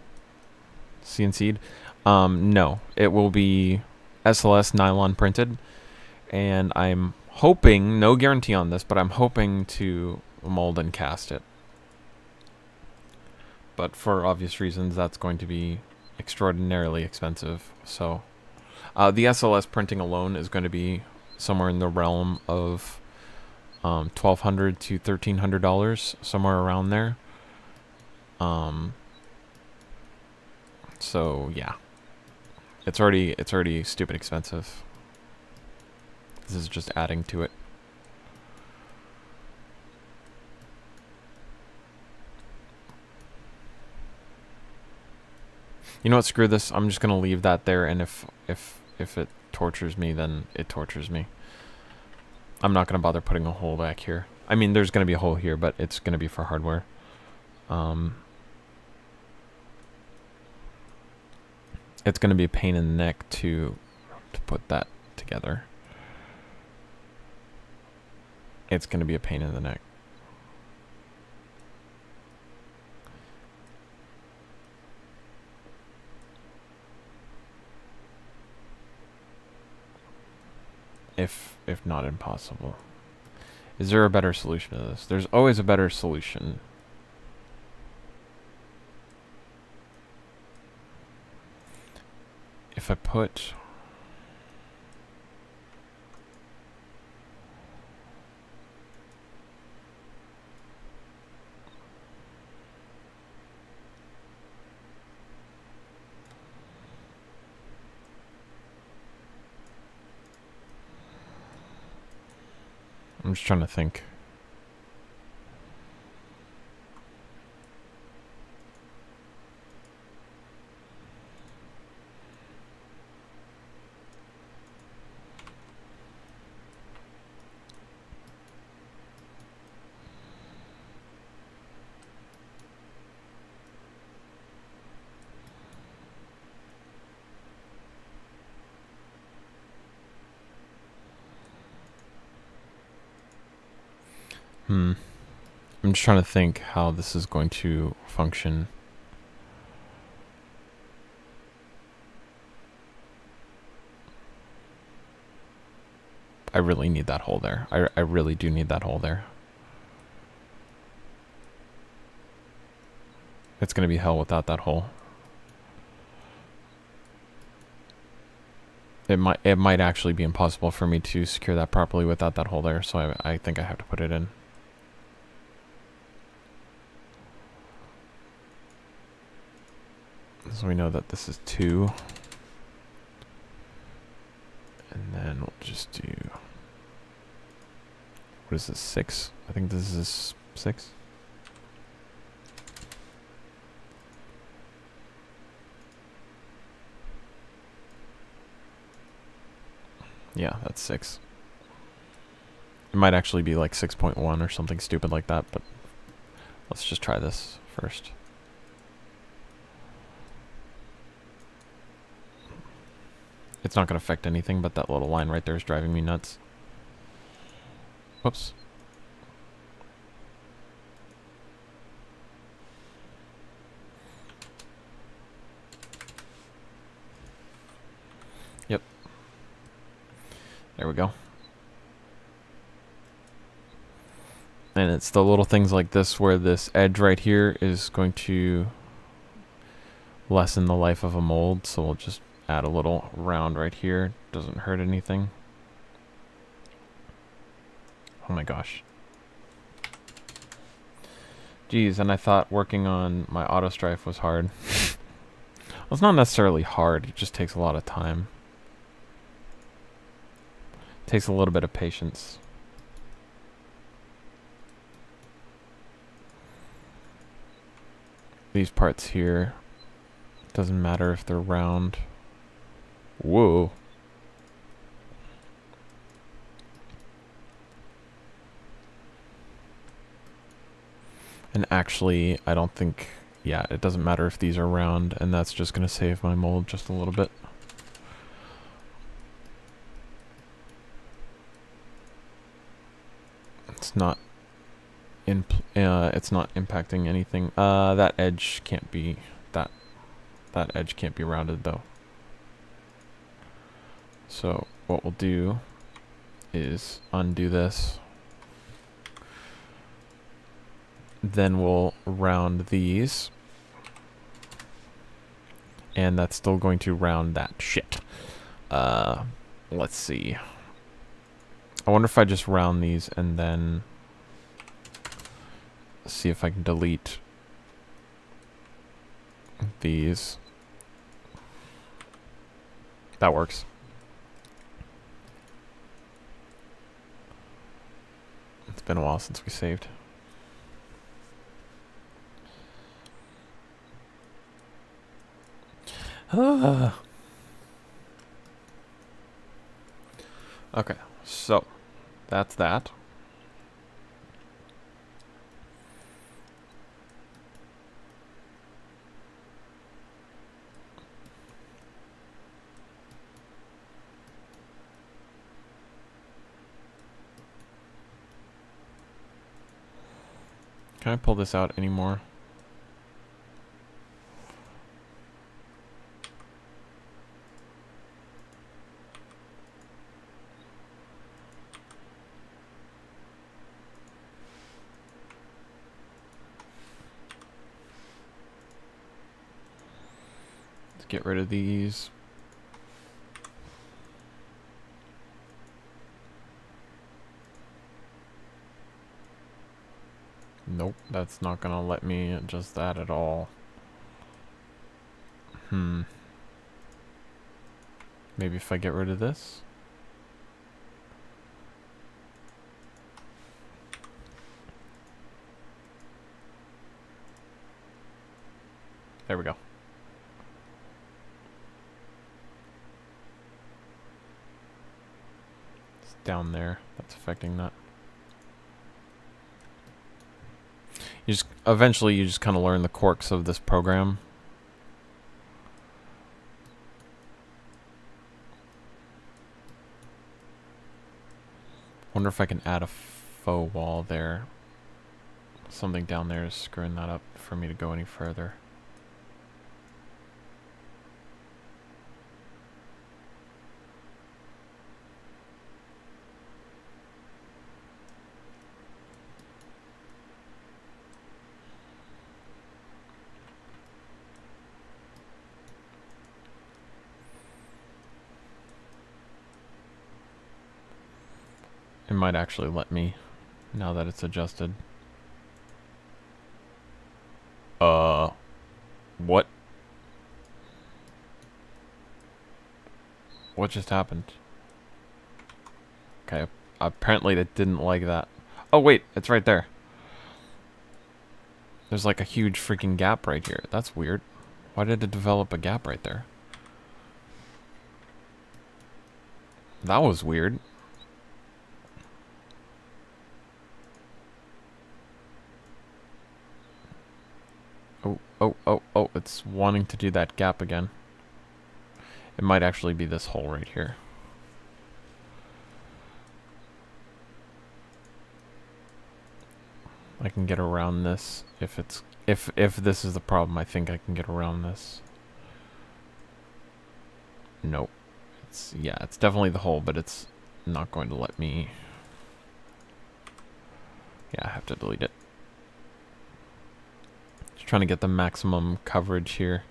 No, it will be SLS nylon printed, and I'm hoping, no guarantee on this, but I'm hoping to mold and cast it. But for obvious reasons, that's going to be extraordinarily expensive. So the SLS printing alone is going to be somewhere in the realm of $1,200 to $1,300, somewhere around there. So yeah, it's already stupid expensive. This is just adding to it. You know what? Screw this. I'm just gonna leave that there, and if it tortures me, then it tortures me. I'm not gonna bother putting a hole back here. I mean, there's gonna be a hole here, but it's gonna be for hardware. It's gonna be a pain in the neck to put that together. It's gonna be a pain in the neck. If not impossible. Is there a better solution to this? There's always a better solution. If I put... I'm just trying to think. I'm just trying to think how this is going to function. I really need that hole there. I really do need that hole there. It's going to be hell without that hole. It might actually be impossible for me to secure that properly without that hole there, so I think I have to put it in. So we know that this is 2. And then we'll just do... What is this, 6? I think this is 6. Yeah, that's 6. It might actually be like 6.1 or something stupid like that, but let's just try this first. It's not going to affect anything, but that little line right there is driving me nuts. Whoops. Yep. There we go. And it's the little things like this where this edge right here is going to lessen the life of a mold, so we'll just add a little round right here. Doesn't hurt anything. Oh my gosh. Geez, and I thought working on my auto strife was hard. Well, it's not necessarily hard, it just takes a lot of time. It takes a little bit of patience. These parts here, doesn't matter if they're round. Whoa. And actually, I don't think, yeah, it doesn't matter if these are round, and that's just going to save my mold just a little bit. It's not impacting anything. That edge can't be that edge can't be rounded though. So what we'll do is undo this. Then we'll round these. And that's still going to round that shit. Let's see. I wonder if I just round these and then see if I can delete these. That works. It's been a while since we saved. Okay, so that's that. Can I pull this out anymore? Let's get rid of these. Nope, that's not gonna let me adjust that at all. Maybe if I get rid of this? There we go. It's down there. That's affecting that. You just eventually you just kind of learn the quirks of this program. Wonder if I can add a faux wall there. Something down there is screwing that up for me to go any further. It might actually let me now that it's adjusted. What? What just happened? Okay, apparently it didn't like that. Oh wait, it's right there. There's like a huge freaking gap right here. That's weird. Why did it develop a gap right there? That was weird. Oh, it's wanting to do that gap again. It might actually be this hole right here. I can get around this if it's if this is the problem. I think I can get around this. Nope. It's definitely the hole, but it's not going to let me. Yeah, I have to delete it. Just trying to get the maximum coverage here.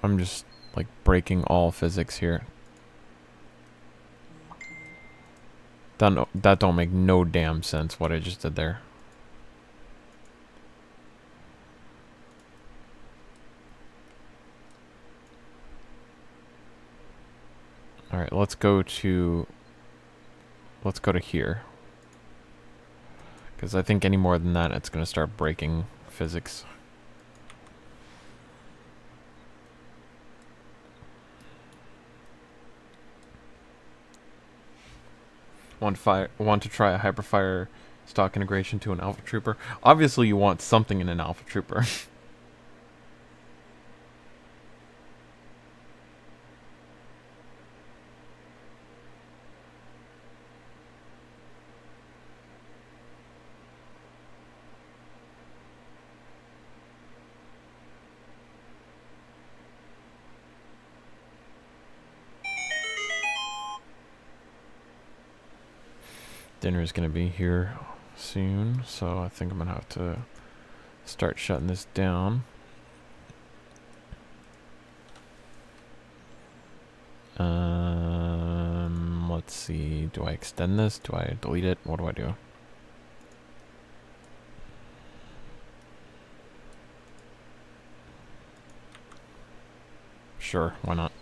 I'm just like breaking all physics here. That don't make no damn sense what I just did there. Alright, let's go to here. Because I think any more than that, it's going to start breaking physics. Want to try a Hyperfire stock integration to an Alpha Trooper? Obviously you want something in an Alpha Trooper. Dinner is going to be here soon, so I think I'm going to have to start shutting this down. Let's see. Do I extend this? Do I delete it? What do I do? Sure, why not?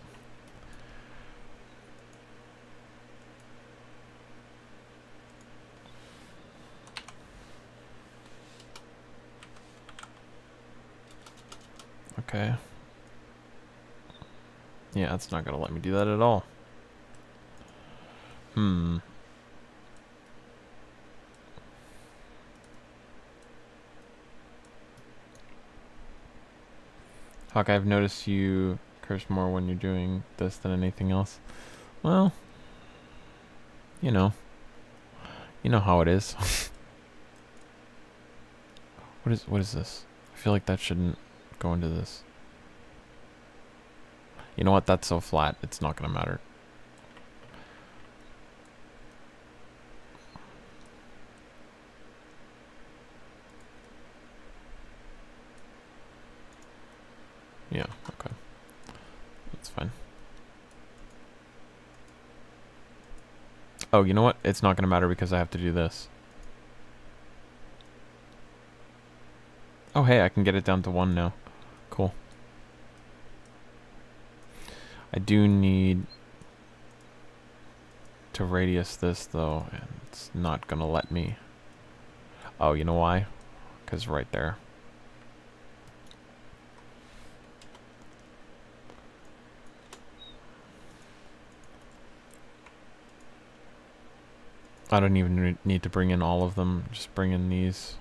Yeah, it's not gonna let me do that at all. Hawk, I've noticed you curse more when you're doing this than anything else. Well, you know how it is. What is this? I feel like that shouldn't go into this. You know what? That's so flat. It's not gonna matter. Yeah, okay. That's fine. Oh, you know what? It's not gonna matter because I have to do this. Oh, hey, I can get it down to 1 now. Cool. I do need to radius this, though, and it's not gonna let me. Oh, you know why? Because right there. I don't even need to bring in all of them. Just bring in these.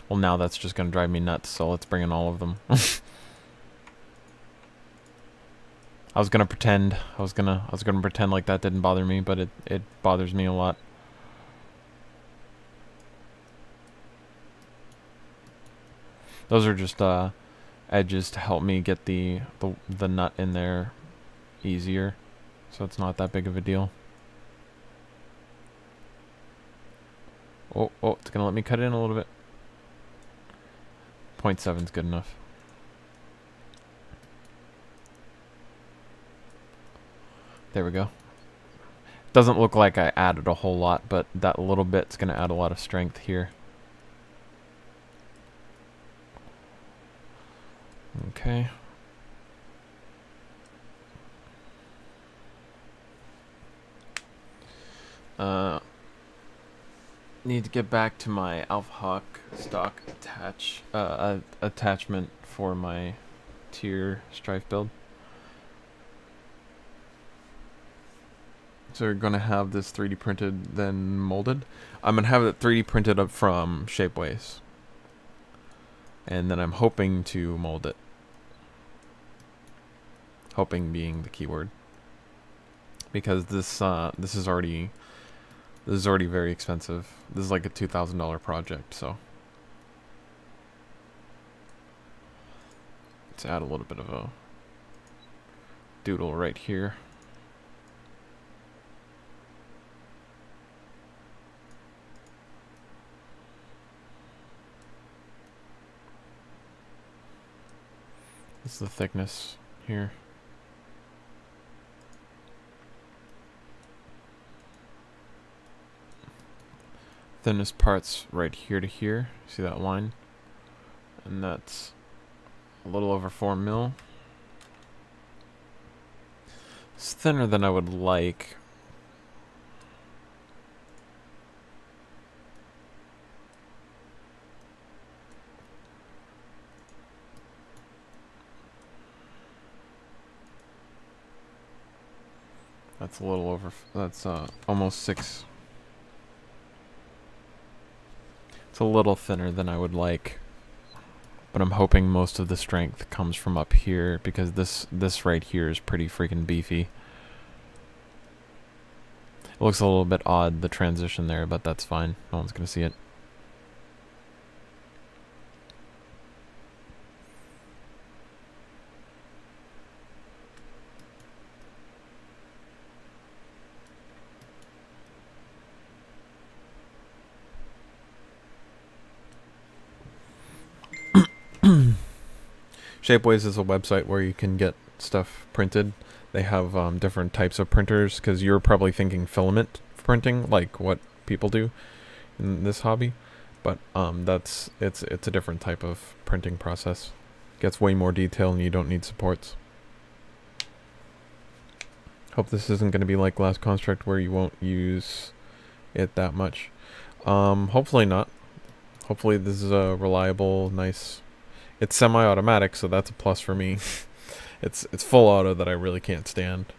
Well, now that's just gonna drive me nuts, so let's bring in all of them. I was gonna pretend like that didn't bother me, but it bothers me a lot. Those are just edges to help me get the nut in there easier, so it's not that big of a deal. Oh, it's gonna let me cut in a little bit. 0.7 is good enough. There we go. Doesn't look like I added a whole lot, but that little bit's gonna add a lot of strength here. Okay. Need to get back to my Alpha Hawk stock attachment for my tier strife build. So we're gonna have this 3D printed, then molded. I'm gonna have it 3D printed up from Shapeways, and then I'm hoping to mold it. Hoping being the keyword, because this is already very expensive. This is like a $2,000 project, so let's add a little bit of a doodle right here. This is the thickness here. Thinnest part's right here to here. See that line? And that's a little over 4 mil. It's thinner than I would like. That's a little over, that's almost 6. It's a little thinner than I would like, but I'm hoping most of the strength comes from up here, because this right here is pretty freaking beefy. It looks a little bit odd, the transition there, but that's fine. No one's gonna see it. Shapeways is a website where you can get stuff printed. They have different types of printers, because you're probably thinking filament printing, like what people do in this hobby, but it's a different type of printing process. Gets way more detail, and you don't need supports. Hope this isn't going to be like Last Construct, where you won't use it that much. Hopefully not. Hopefully this is a reliable, nice It's semi-automatic, so that's a plus for me. It's full auto that I really can't stand.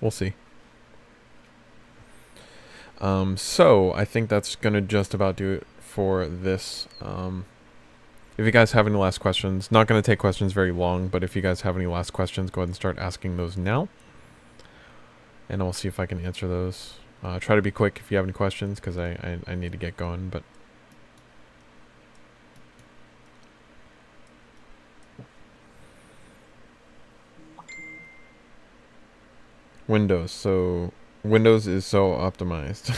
We'll see. So I think that's gonna just about do it for this. If you guys have any last questions, not gonna take questions very long, but if you guys have any last questions, go ahead and start asking those now, and I'll see if I can answer those. Try to be quick if you have any questions, because I need to get going. But Windows, so Windows is so optimized.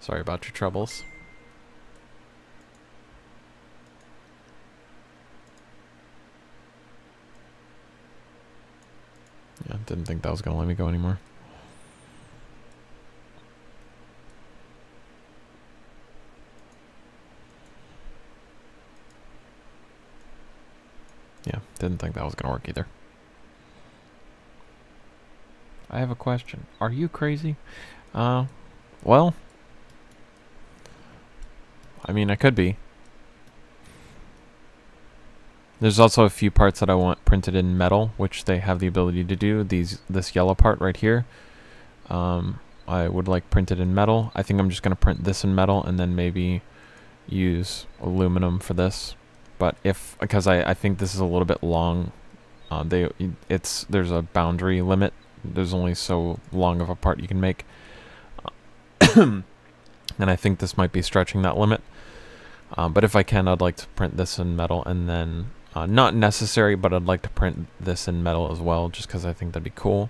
Sorry about your troubles. Yeah, didn't think that was gonna let me go anymore. Yeah, didn't think that was gonna work either. I have a question. Are you crazy? Well, I mean, I could be. There's also a few parts that I want printed in metal, which they have the ability to do. This yellow part right here, I would like printed in metal. I think I'm just going to print this in metal and then maybe use aluminum for this. But because I think this is a little bit long, there's a boundary limit. There's only so long of a part you can make. And I think this might be stretching that limit. But if I can, I'd like to print this in metal, and then not necessary, but I'd like to print this in metal as well, just because I think that'd be cool.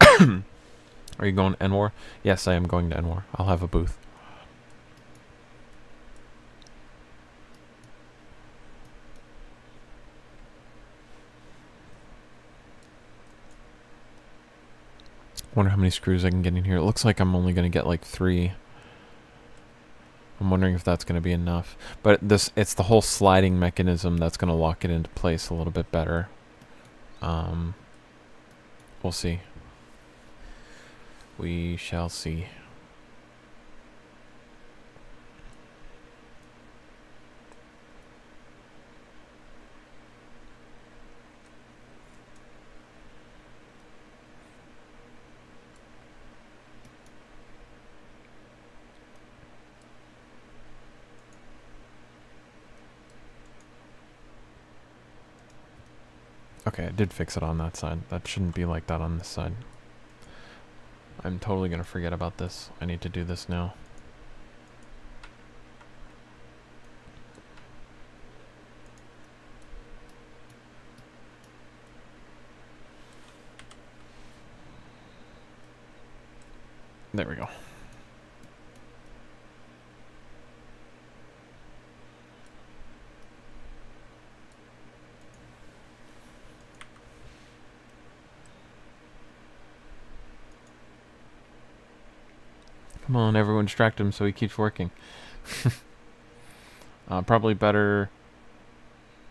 Are you going to NWAR? Yes, I am going to NWAR. I'll have a booth. Wonder how many screws I can get in here. It looks like I'm only going to get like 3. I'm wondering if that's going to be enough. But it's the whole sliding mechanism that's going to lock it into place a little bit better. We'll see. We shall see. Okay, I did fix it on that side. That shouldn't be like that on this side. I'm totally going to forget about this. I need to do this now. There we go. Come on, everyone distract him so he keeps working. Probably better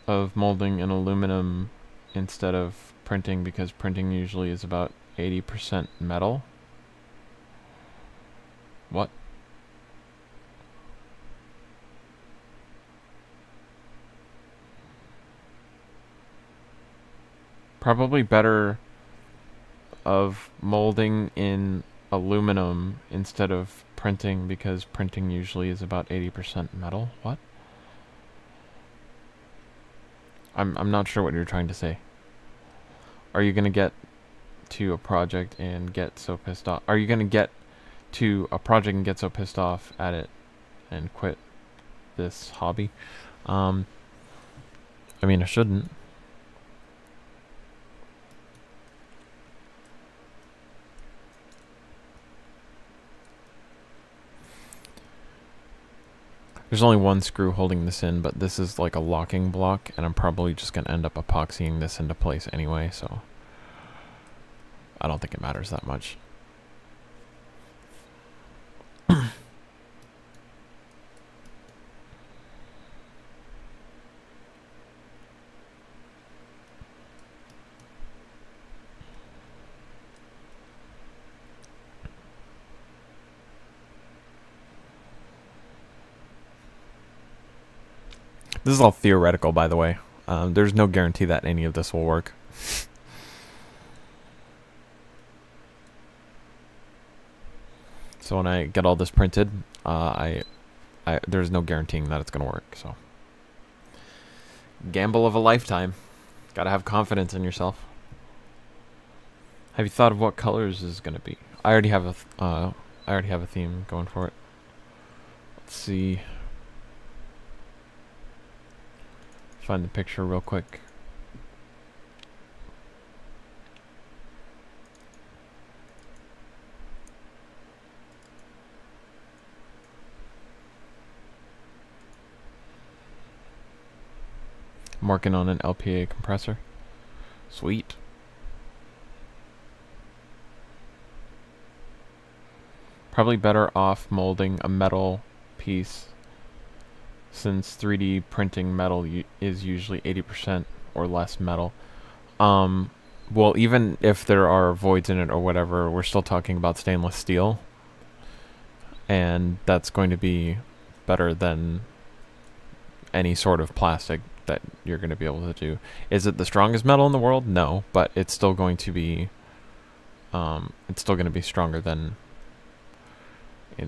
of molding in aluminum instead of printing, because printing usually is about 80% metal. What? Probably better of molding in aluminum instead of printing, because printing usually is about 80% metal. What? I'm not sure what you're trying to say. Are you gonna get to a project and get so pissed off? Are you gonna get to a project and get so pissed off at it and quit this hobby? I mean, I shouldn't. There's only one screw holding this in, but this is like a locking block, and I'm probably just going to end up epoxying this into place anyway, so I don't think it matters that much. This is all theoretical, by the way. There's no guarantee that any of this will work. So when I get all this printed, there's no guaranteeing that it's going to work. So, gamble of a lifetime. Gotta have confidence in yourself. Have you thought of what colors is going to be? I already have a theme going for it. Let's see. Find the picture real quick. I'm working on an LPA compressor. Sweet. Probably better off molding a metal piece, since 3D printing metal is usually 80% or less metal. Well, even if there are voids in it or whatever, we're still talking about stainless steel, and that's going to be better than any sort of plastic that you're going to be able to do. Is it the strongest metal in the world? No, but it's still going to be stronger than.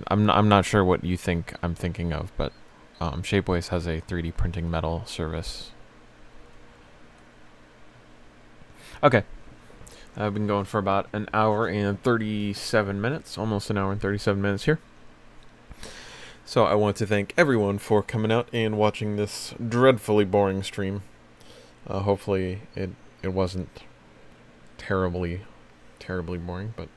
I'm not sure what you think I'm thinking of, but Shapeways has a 3D printing metal service. Okay, I've been going for about an hour and 37 minutes, almost an hour and 37 minutes here. So I want to thank everyone for coming out and watching this dreadfully boring stream. Hopefully it wasn't terribly boring, but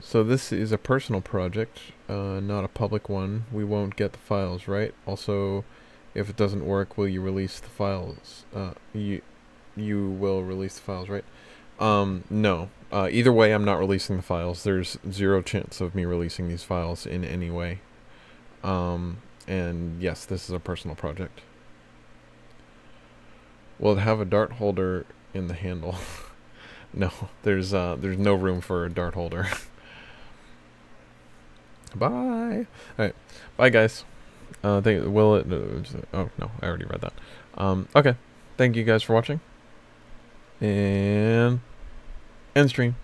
so this is a personal project, not a public one. We won't get the files, right? Also, if it doesn't work, will you release the files? You will release the files, right? No. Either way, I'm not releasing the files. There's 0 chance of me releasing these files in any way. And yes, this is a personal project. Will it have a dart holder in the handle? No, there's no room for a dart holder. Bye. Alright, bye guys. Will it? Oh no, I already read that. Okay, thank you guys for watching. And end stream.